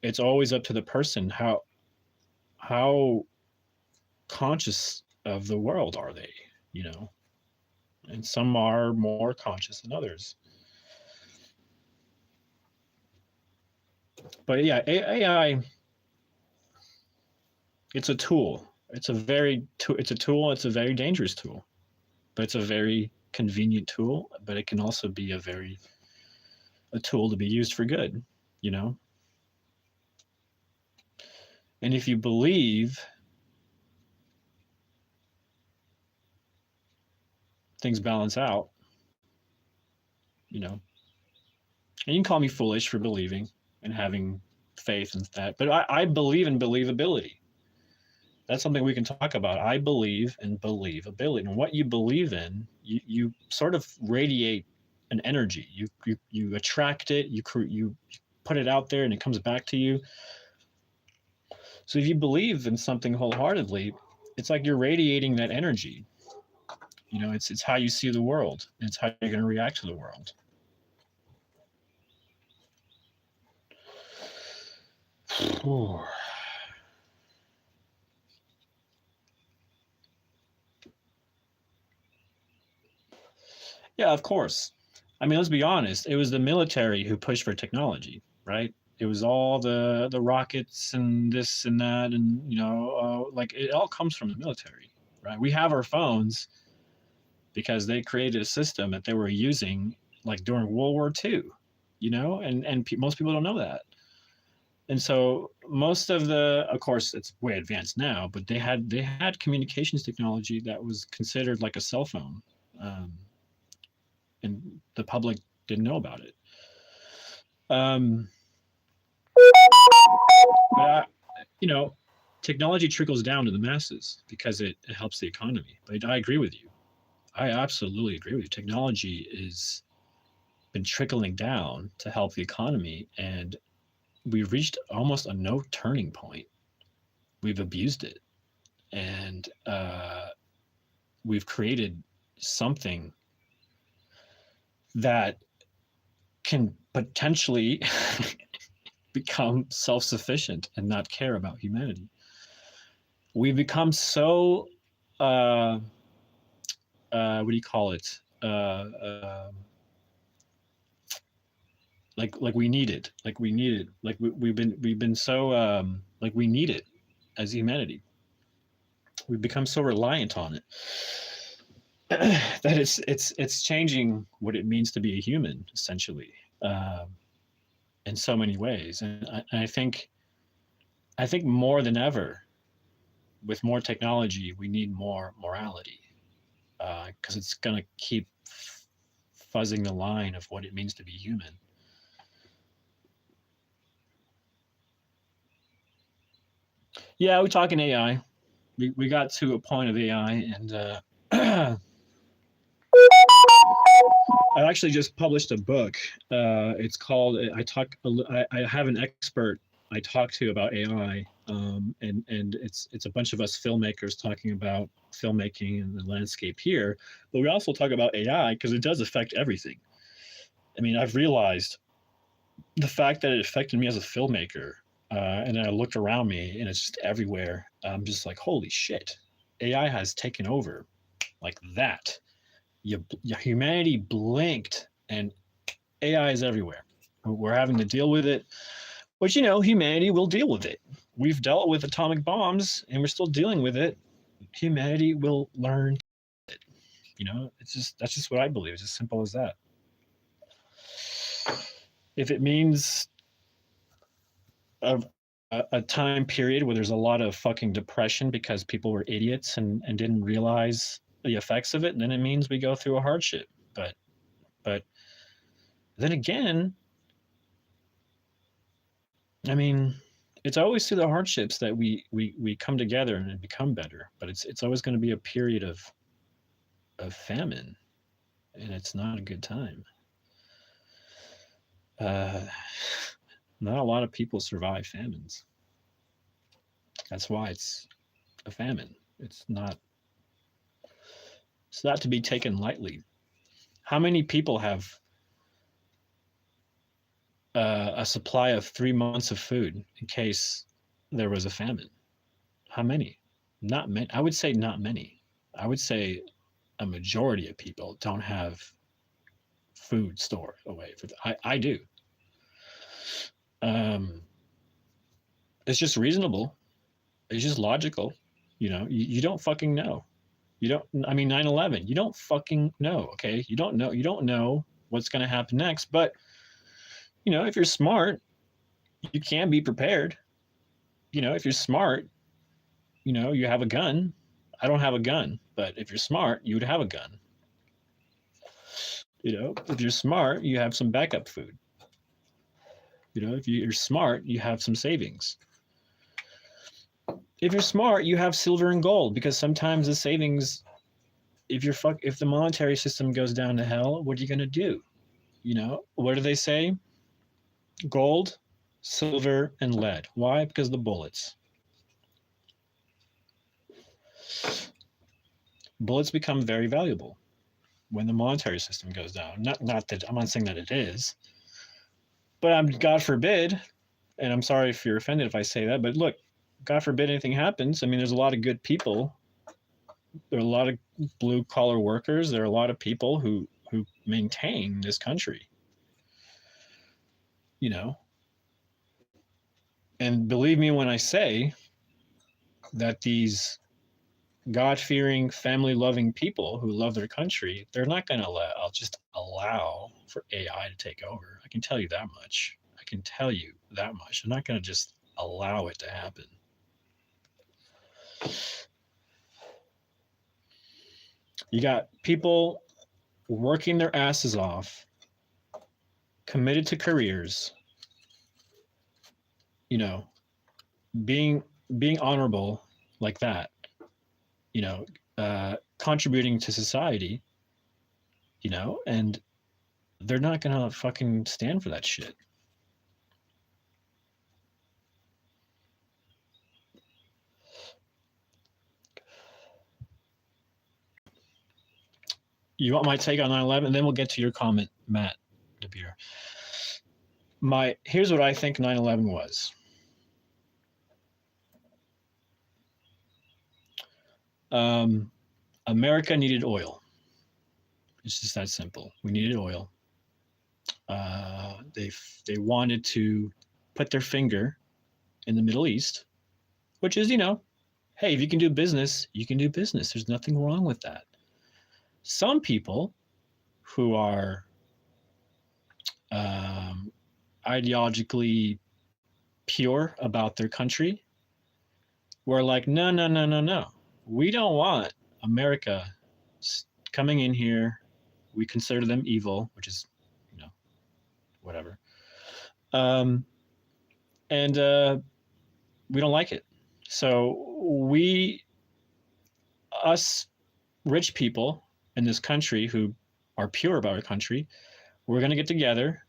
it's always up to the person, how conscious of the world are they, you know? And some are more conscious than others. But yeah, AI, it's a tool. It's a tool. It's a very dangerous tool, but it's a very convenient tool. But it can also be a tool to be used for good, you know. And if you believe things balance out, you know, and you can call me foolish for believing and having faith in that, but I believe in believability. That's something we can talk about. I believe in believability, and what you believe in, you sort of radiate an energy. You attract it. You put it out there, and it comes back to you. So if you believe in something wholeheartedly, it's like you're radiating that energy. You know, it's how you see the world. It's how you're going to react to the world. Yeah, of course. I mean, let's be honest. It was the military who pushed for technology, right? It was all the rockets and this and that, and you know, like it all comes from the military, right? We have our phones because they created a system that they were using like during World War II, you know, and most people don't know that. And so most of of course, it's way advanced now, but they had communications technology that was considered like a cell phone. Um, and the public didn't know about it. Um, but you know, technology trickles down to the masses because it helps the economy. But I agree with you. I absolutely agree with you. Technology has been trickling down to help the economy, and we've reached almost a no turning point. We've abused it, and we've created something that can potentially become self-sufficient and not care about humanity. We've become so what do you call it? Like we need it. Like we need it. Like we've been so like we need it as humanity. We've become so reliant on it that it's changing what it means to be a human, essentially, in so many ways. And I think more than ever, with more technology, we need more morality, because it's going to keep fuzzing the line of what it means to be human. Yeah, we're talking AI. We got to a point of AI, and I actually just published a book. It's called I have an expert I talk to about AI, and it's a bunch of us filmmakers talking about filmmaking and the landscape here. But we also talk about AI because it does affect everything. I mean, I've realized the fact that it affected me as a filmmaker, and then I looked around me and it's just everywhere. I'm just like, holy shit, AI has taken over like that. Humanity blinked and AI is everywhere. We're having to deal with it, but you know, humanity will deal with it. We've dealt with atomic bombs and we're still dealing with it. Humanity will learn it. You know, that's just what I believe. It's as simple as that. If it means a, a time period where there's a lot of fucking depression because people were idiots and didn't realize the effects of it, and then it means we go through a hardship. But then again, I mean, it's always through the hardships that we come together and become better. But it's always going to be a period of famine, and it's not a good time. Uh, Not a lot of people survive famines. That's why it's a famine. It's not to be taken lightly. How many people have a supply of 3 months of food in case there was a famine? How many? Not many. I would say not many. I would say a majority of people don't have food stored away for I do. Um, it's just reasonable. It's just logical. You don't fucking know. You don't. I mean, 9/11. You don't fucking know. Okay, you don't know. You don't know what's going to happen next. But if you're smart, you can be prepared. If you're smart, you have a gun. I don't have a gun, but if you're smart, you would have a gun. If you're smart, you have some backup food. If you're smart, you have some savings. If you're smart, you have silver and gold, because sometimes the savings, if the monetary system goes down to hell, what are you going to do? What do they say? Gold, silver, and lead. Why? Because the bullets. Bullets become very valuable when the monetary system goes down. Not that I'm not saying that it is, but God forbid, and I'm sorry if you're offended if I say that, but look, God forbid anything happens. I mean, there's a lot of good people. There are a lot of blue collar workers. There are a lot of people who maintain this country. And believe me when I say that these God-fearing, family-loving people who love their country, they're not going to just allow for AI to take over. I can tell you that much. They're not going to just allow it to happen. You got people working their asses off, committed to careers, being honorable like that, contributing to society, and they're not gonna fucking stand for that shit. You want my take on 9/11? And then we'll get to your comment, Matt DeBeer. Here's what I think 9/11 was. America needed oil. It's just that simple. We needed oil. They wanted to put their finger in the Middle East, which is, hey, if you can do business, you can do business. There's nothing wrong with that. Some people who are ideologically pure about their country were like, no. We don't want America coming in here. We consider them evil, which is, whatever. And we don't like it. So us rich people in this country who are pure about our country, we're going to get together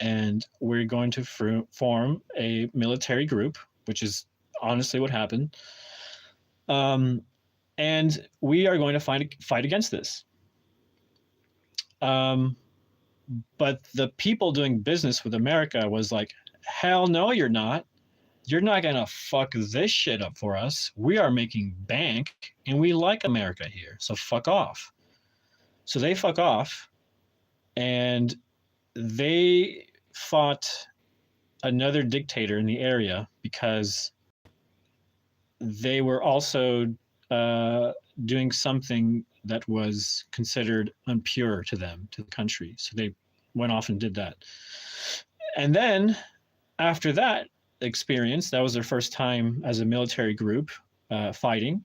and we're going to form a military group, which is honestly what happened. And we are going to fight against this. But the people doing business with America was like, hell no, you're not. You're not going to fuck this shit up for us. We are making bank and we like America here. So fuck off. So they fuck off and they fought another dictator in the area because they were also doing something that was considered impure to them, to the country. So they went off and did that. And then after that experience, that was their first time as a military group fighting.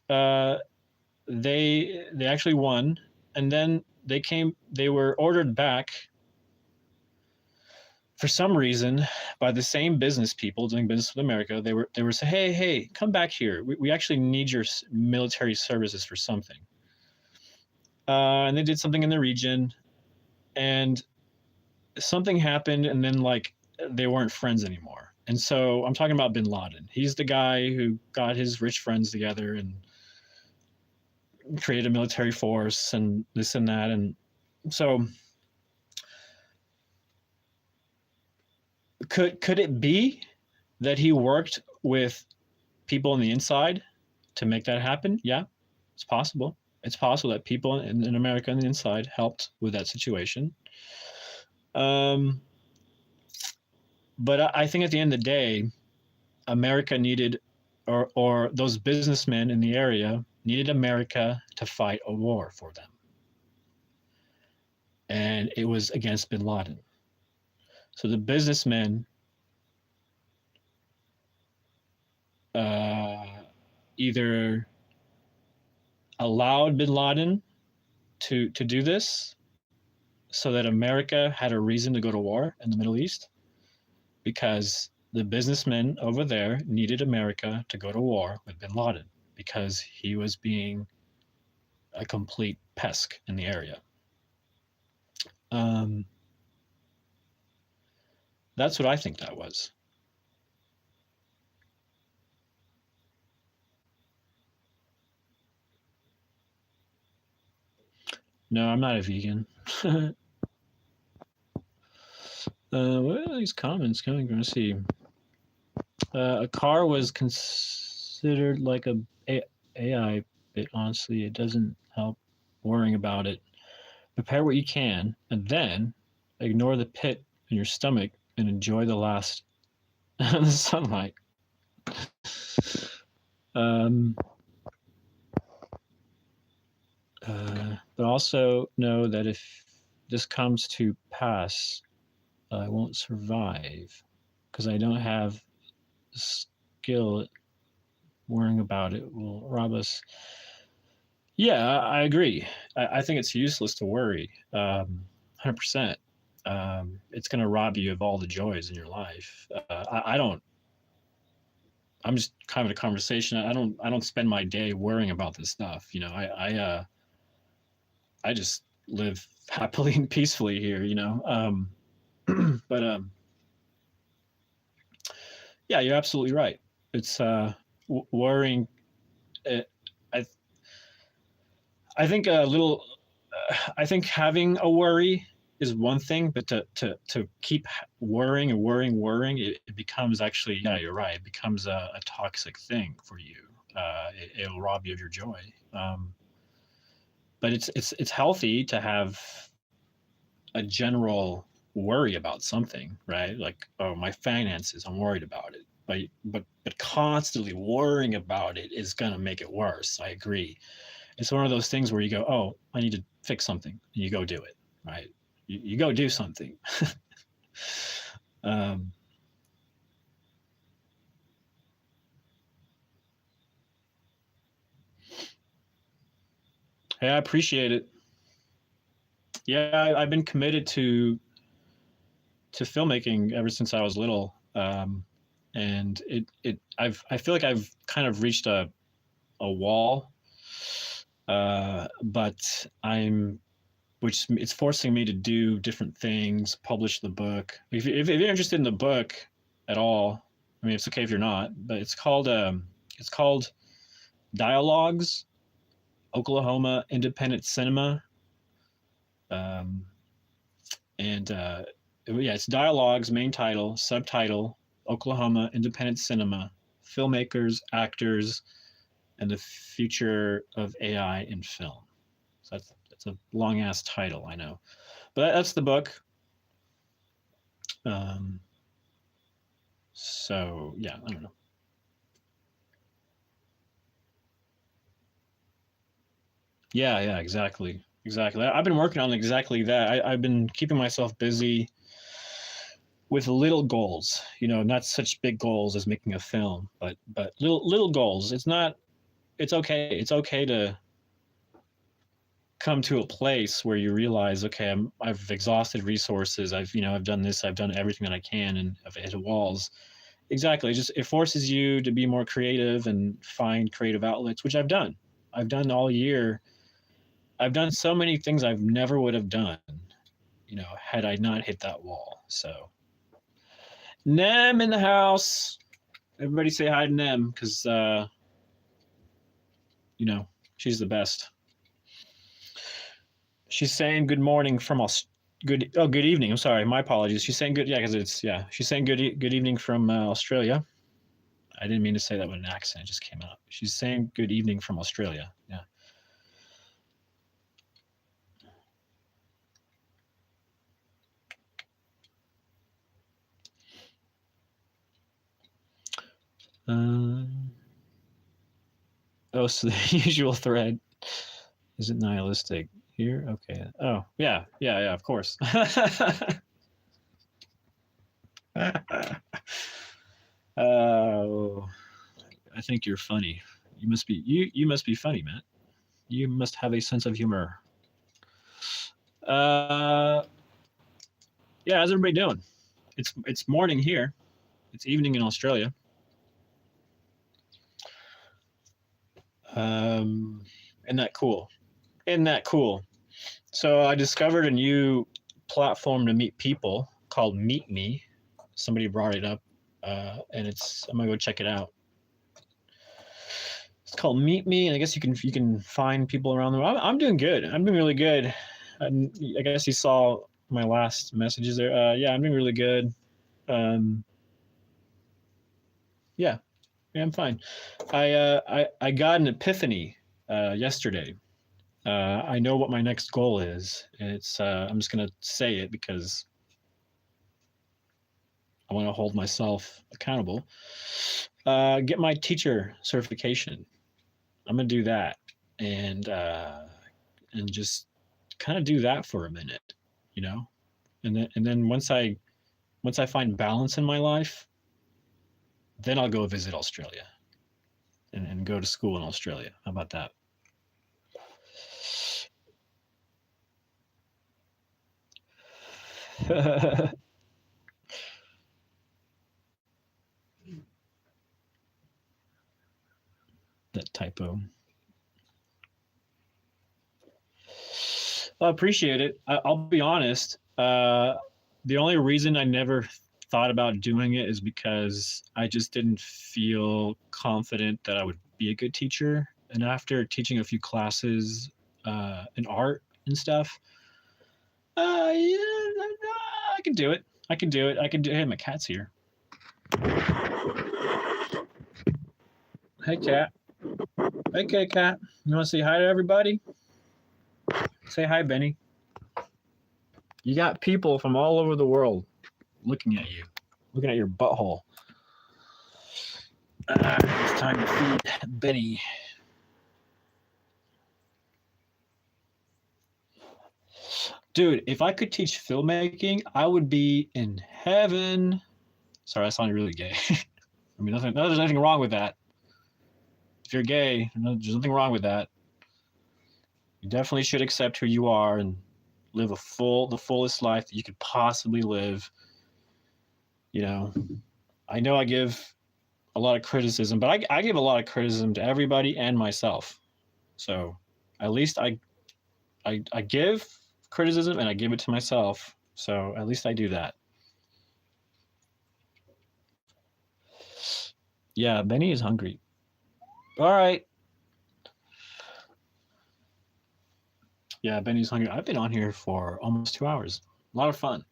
They actually won, and then they were ordered back for some reason by the same business people doing business with America. They were saying, hey, come back here. We actually need your military services for something. And they did something in the region, and something happened, and then like they weren't friends anymore. And so I'm talking about bin Laden. He's the guy who got his rich friends together and created a military force and this and that. And so could it be that he worked with people on the inside to make that happen? Yeah, it's possible. It's possible that people in America on the inside helped with that situation. But I think at the end of the day, America needed, or those businessmen in the area needed America to fight a war for them. And it was against bin Laden. So the businessmen either allowed bin Laden to do this so that America had a reason to go to war in the Middle East, because the businessmen over there needed America to go to war with bin Laden because he was being a complete pest in the area. That's what I think that was. No, I'm not a vegan. What are these comments coming from? Let's see. A car was considered like a AI, but honestly, it doesn't help worrying about it. Prepare what you can, and then ignore the pit in your stomach and enjoy the last the sunlight. But also know that if this comes to pass, I won't survive because I don't have the skill. Worrying about it will rob us. Yeah, I agree. I think it's useless to worry. 100%. It's going to rob you of all the joys in your life. I don't. I'm just kind of a conversation. I don't spend my day worrying about this stuff. You know, I just live happily and peacefully here. You know, but yeah, you're absolutely right. It's worrying. I think a little. I think having a worry is one thing, but to keep worrying and worrying, it becomes actually, yeah, you're right. It becomes a toxic thing for you. It'll rob you of your joy. But it's healthy to have a general worry about something, right? Like, oh, my finances, I'm worried about it. But constantly worrying about it is gonna make it worse. I agree. It's one of those things where you go, oh, I need to fix something, and you go do it, right? You go do something. Hey, I appreciate it. Yeah, I've been committed to filmmaking ever since I was little, and I feel like I've kind of reached a wall, but which it's forcing me to do different things, publish the book. If you're interested in the book at all, I mean, it's okay if you're not, but it's called Dialogues, Oklahoma Independent Cinema. And yeah, it's Dialogues, main title, subtitle, Oklahoma Independent Cinema, Filmmakers, Actors, and the Future of AI in Film. So that's a long ass title, I know, but that's the book. So yeah, I don't know. Yeah, exactly. I've been working on exactly that. I've been keeping myself busy with little goals, you know, not such big goals as making a film, but little goals. It's okay. It's okay to come to a place where you realize, okay, I've exhausted resources. I've done this. I've done everything that I can, and I've hit walls. Exactly. It forces you to be more creative and find creative outlets, which I've done. I've done all year. I've done so many things I've never would have done, you know, had I not hit that wall. So Nem in the house. Everybody say hi to Nem, because she's the best. She's saying good morning from good evening. I'm sorry, my apologies. She's saying good, she's saying good evening from Australia. I didn't mean to say that with an accent. It just came out. She's saying good evening from Australia. Yeah. So the usual thread. Is it nihilistic here? Okay. Oh, yeah, of course. Oh, I think you're funny. You must be funny, Matt. You must have a sense of humor. Yeah, how's everybody doing? It's morning here. It's evening in Australia. Isn't that cool? Isn't that cool? So I discovered a new platform to meet people called Meet Me. Somebody brought it up, and I'm gonna go check it out. It's called Meet Me, and I guess you can find people around the world. I'm doing good. I'm doing really good. I guess you saw my last messages there. Yeah, I'm doing really good. Yeah, I'm fine. I got an epiphany yesterday. I know what my next goal is, and it's I'm just gonna say it because I want to hold myself accountable. Get my teacher certification. I'm gonna do that, and just kind of do that for a minute, and then once I find balance in my life, then I'll go visit Australia and go to school in Australia. How about that? That typo. I appreciate it. I'll be honest. The only reason I never thought about doing it is because I just didn't feel confident that I would be a good teacher. And after teaching a few classes in art and stuff, yeah, I can do it. I can do it. Hey, my cat's here. Hey, cat. Hey, cat. You want to say hi to everybody? Say hi, Benny. You got people from all over the world looking at you, looking at your butthole. It's time to feed Benny. Dude, if I could teach filmmaking, I would be in heaven. Sorry, I sounded really gay. I mean, there's nothing wrong with that. If you're gay, there's nothing wrong with that. You definitely should accept who you are and live the fullest life that you could possibly live. I know I give a lot of criticism, but I give a lot of criticism to everybody and myself. So at least I give criticism and I give it to myself. So at least I do that. Yeah, Benny is hungry. All right. Yeah, Benny's hungry. I've been on here for almost 2 hours. A lot of fun.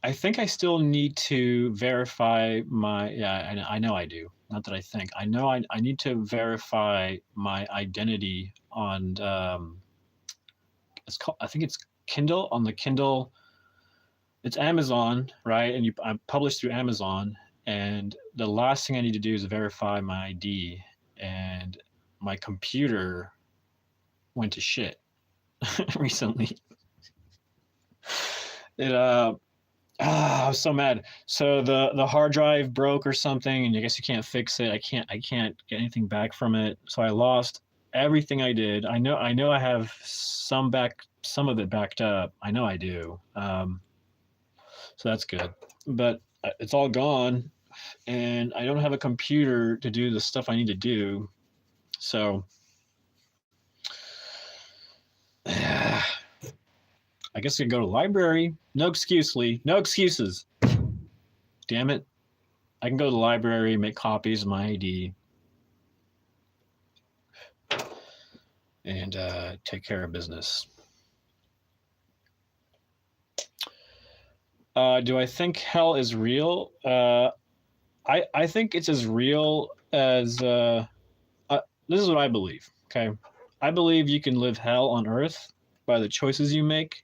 I think I still need to verify I know I do. Not that I think. I know I need to verify my identity on I think it's Kindle, on the Kindle. It's Amazon, right? And I publish through Amazon, and the last thing I need to do is verify my ID, and my computer went to shit recently. I was so mad. So the hard drive broke or something, and I guess you can't fix it. I can't get anything back from it. So I lost everything I did. I know I have some of it backed up. I know I do. So that's good. But it's all gone, and I don't have a computer to do the stuff I need to do. So I guess I could go to the library. No excuse, Lee. No excuses. Damn it. I can go to the library, make copies of my ID, and take care of business. Do I think hell is real? I think it's as real as this is what I believe. Okay, I believe you can live hell on earth by the choices you make,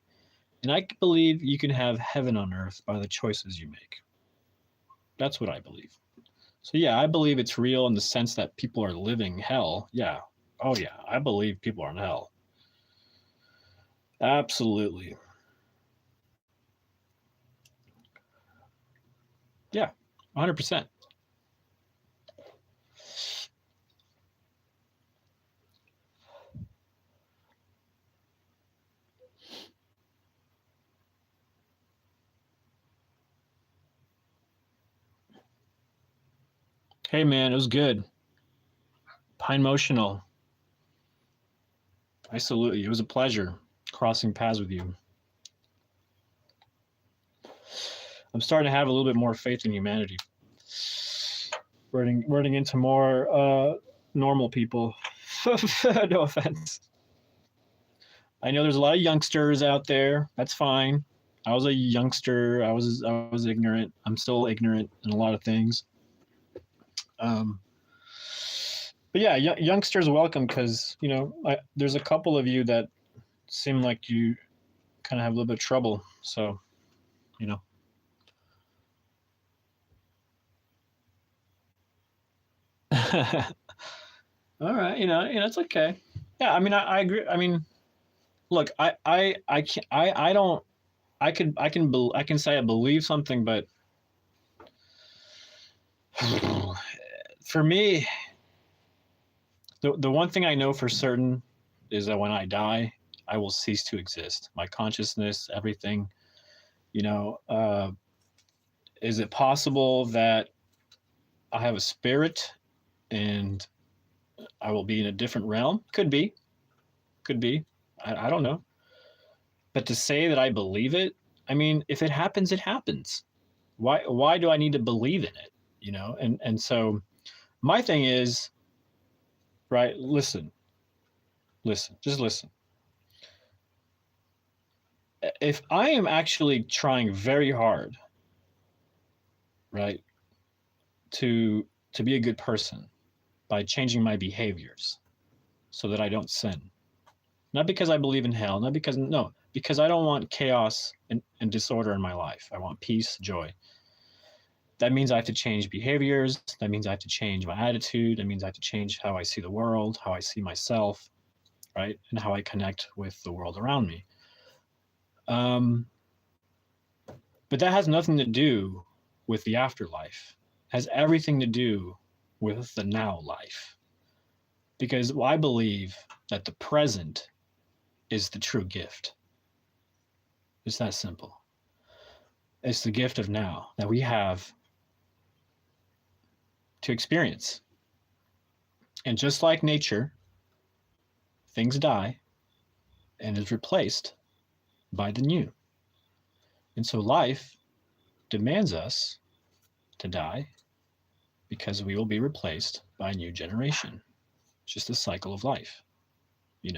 and I believe you can have heaven on earth by the choices you make. That's what I believe. So yeah, I believe it's real in the sense that people are living hell. Yeah. Oh yeah, I believe people are in hell. Absolutely. Yeah, 100%. Hey man, it was good. Pine Motional. I salute you. It was a pleasure crossing paths with you. I'm starting to have a little bit more faith in humanity. Running into more normal people. No offense. I know there's a lot of youngsters out there. That's fine. I was a youngster. I was ignorant. I'm still ignorant in a lot of things. But yeah, youngsters welcome because there's a couple of you that seem like you kind of have a little bit of trouble. So, All right, it's okay. Yeah, I mean, I agree. I mean, look, I can I don't I can say I believe something, but for me, the one thing I know for certain is that when I die, I will cease to exist. My consciousness, everything. Is it possible that I have a spirit and I will be in a different realm? Could be. Could be. I don't know. But to say that I believe it, I mean, if it happens, it happens. Why do I need to believe in it? And so my thing is, right, listen, just listen. If I am actually trying very hard, right, to be a good person by changing my behaviors so that I don't sin. Not because I believe in hell, because I don't want chaos and disorder in my life. I want peace, joy. That means I have to change behaviors. That means I have to change my attitude. That means I have to change how I see the world, how I see myself, right? And how I connect with the world around me. But that has nothing to do with the afterlife. It has everything to do with the now life. Because I believe that the present is the true gift. It's that simple. It's the gift of now that we have to experience. And just like nature, things die and is replaced by the new. And so life demands us to die because we will be replaced by a new generation. It's just the cycle of life. It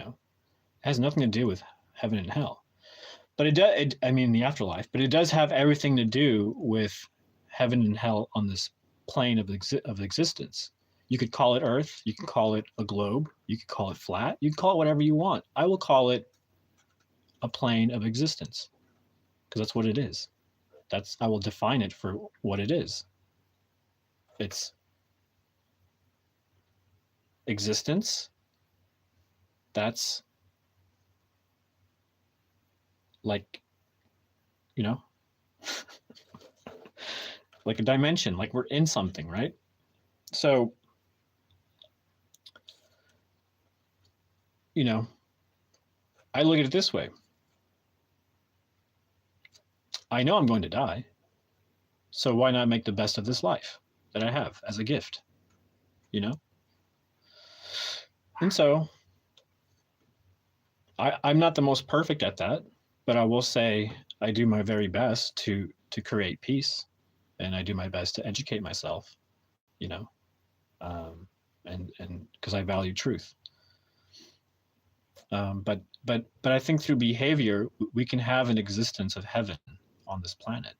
has nothing to do with heaven and hell. But the afterlife, but it does have everything to do with heaven and hell on this plane of existence. You could call it Earth. You could call it a globe. You could call it flat. You can call it whatever you want. I will call it a plane of existence because that's what it is. I will define it for what it is. It's existence. That's like, like a dimension, like we're in something, right? So, I look at it this way. I know I'm going to die. So why not make the best of this life that I have as a gift? And so I'm not the most perfect at that, but I will say I do my very best to create peace, and I do my best to educate myself, you know, um, and because I value truth. But I think through behavior we can have an existence of heaven on this planet,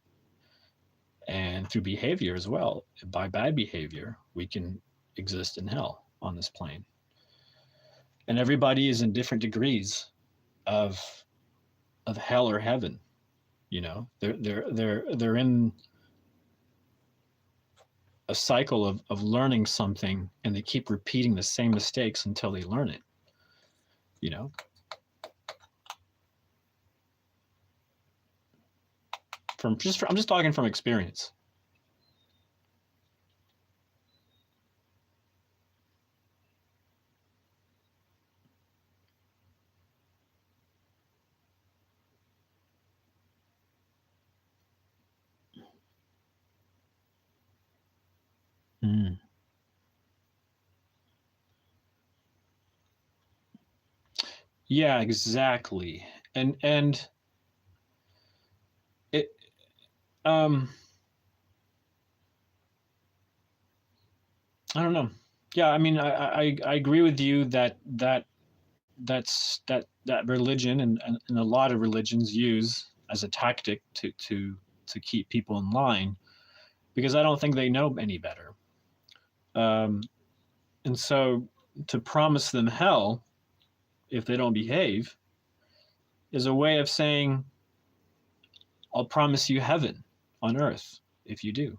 and through behavior as well. By bad behavior, we can exist in hell on this plane, and everybody is in different degrees of hell or heaven. You know, they're in a cycle of learning something, and they keep repeating the same mistakes until they learn it. You know, I'm just talking from experience. Mm. Yeah, exactly. And it um I don't know. Yeah, I mean, I agree with you that religion and a lot of religions use as a tactic to keep people in line, because I don't think they know any better. Um, and so to promise them hell if they don't behave is a way of saying, I'll promise you heaven on earth if you do.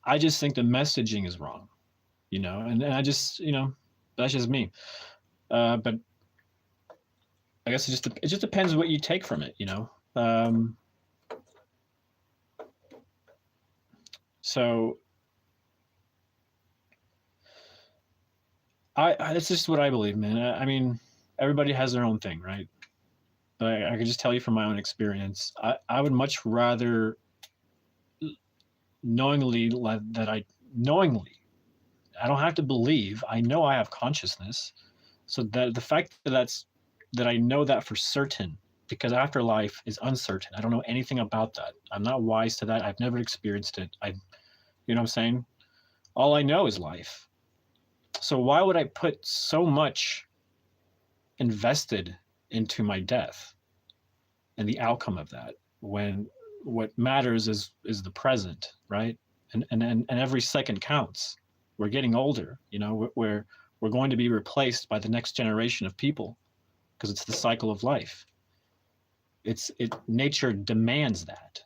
I just think the messaging is wrong, you know, and I just, you know, that's just me. But I guess it just depends what you take from it, you know. Um, so that's just what I believe, man. I mean, everybody has their own thing, right? But I can just tell you from my own experience, I would much rather knowingly that knowingly, I don't have to believe. I know I have consciousness, so that the fact that I know that for certain, because afterlife is uncertain. I don't know anything about that. I'm not wise to that. I've never experienced it. You know what I'm saying? All I know is life. So why would I put so much invested into my death and the outcome of that, when what matters is the present, right? And every second counts. We're getting older, you know. We're going to be replaced by the next generation of people, because it's the cycle of life. Nature demands that.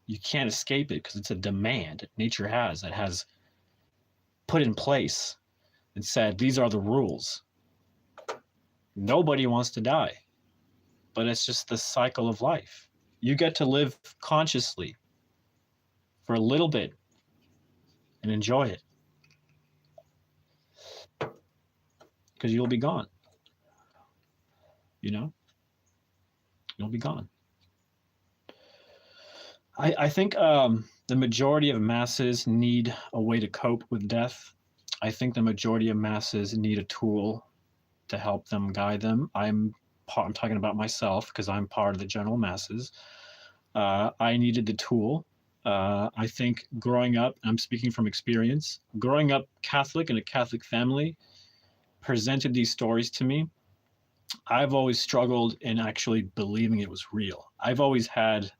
You can't escape it, because it's a demand nature has, that has put in place and said these are the rules. Nobody wants to die, but it's just the cycle of life. You get to live consciously for a little bit and enjoy it, because you'll be gone. You know, you'll be gone. I think the majority of masses need a way to cope with death. I think the majority of masses need a tool to help them, guide them. I'm talking about myself, because I'm part of the general masses. I needed the tool. I think growing up, I'm speaking from experience, growing up Catholic in a Catholic family presented these stories to me. I've always struggled in actually believing it was real. I've always had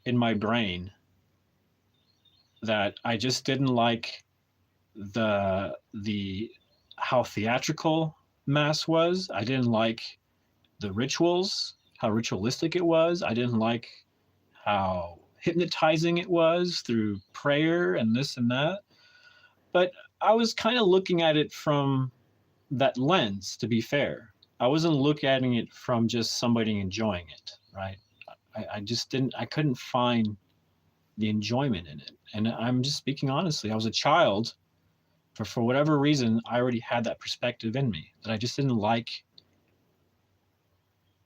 in my brain that I just didn't like the how theatrical mass was. I didn't like the rituals, how ritualistic it was. I didn't like how hypnotizing it was through prayer and this and that. But I was kind of looking at it from that lens, to be fair. I wasn't looking at it from just somebody enjoying it, right? I just didn't, I couldn't find the enjoyment in it. And I'm just speaking honestly. I was a child. For whatever reason, I already had that perspective in me, that I just didn't like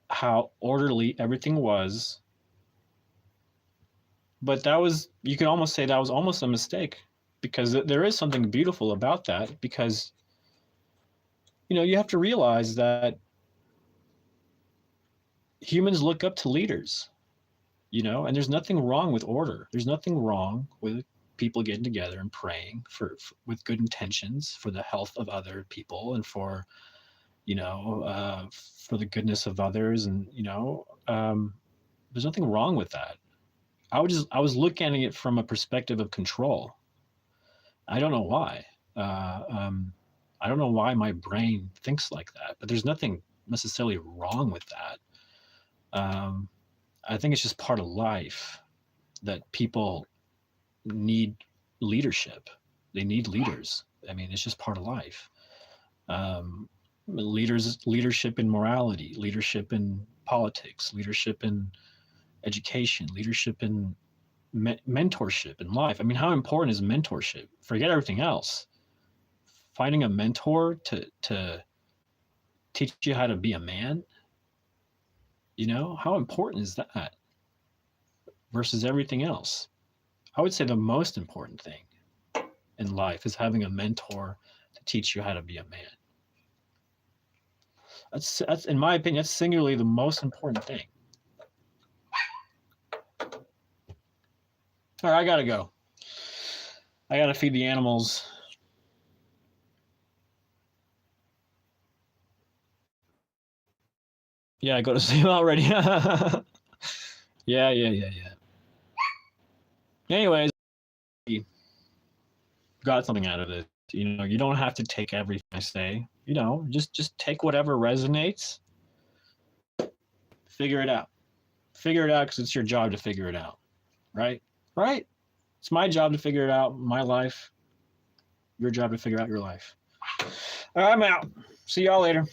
how orderly everything was. But that was, you could almost say that was almost a mistake, because there is something beautiful about that, because, you know, you have to realize that humans look up to leaders, you know, and there's nothing wrong with order. There's nothing wrong with people getting together and praying with good intentions for the health of other people and for, you know, for the goodness of others. And, you know, there's nothing wrong with that. I was looking at it from a perspective of control. I don't know why. I don't know why my brain thinks like that, but there's nothing necessarily wrong with that. I think it's just part of life that people need leadership. They need leaders. I mean, it's just part of life. Leadership in morality, leadership in politics, leadership in education, leadership in mentorship in life. I mean, how important is mentorship? Forget everything else. Finding a mentor to teach you how to be a man, you know, how important is that versus everything else? I would say the most important thing in life is having a mentor to teach you how to be a man. That's in my opinion, that's singularly the most important thing. All right, I gotta go. I gotta feed the animals. Yeah, I go to sleep already. Yeah. Anyways, got something out of it. You know, you don't have to take everything I say. You know, just take whatever resonates. Figure it out. Figure it out because it's your job to figure it out. Right? Right? It's my job to figure it out. My life. Your job to figure out your life. All right, I'm out. See y'all later.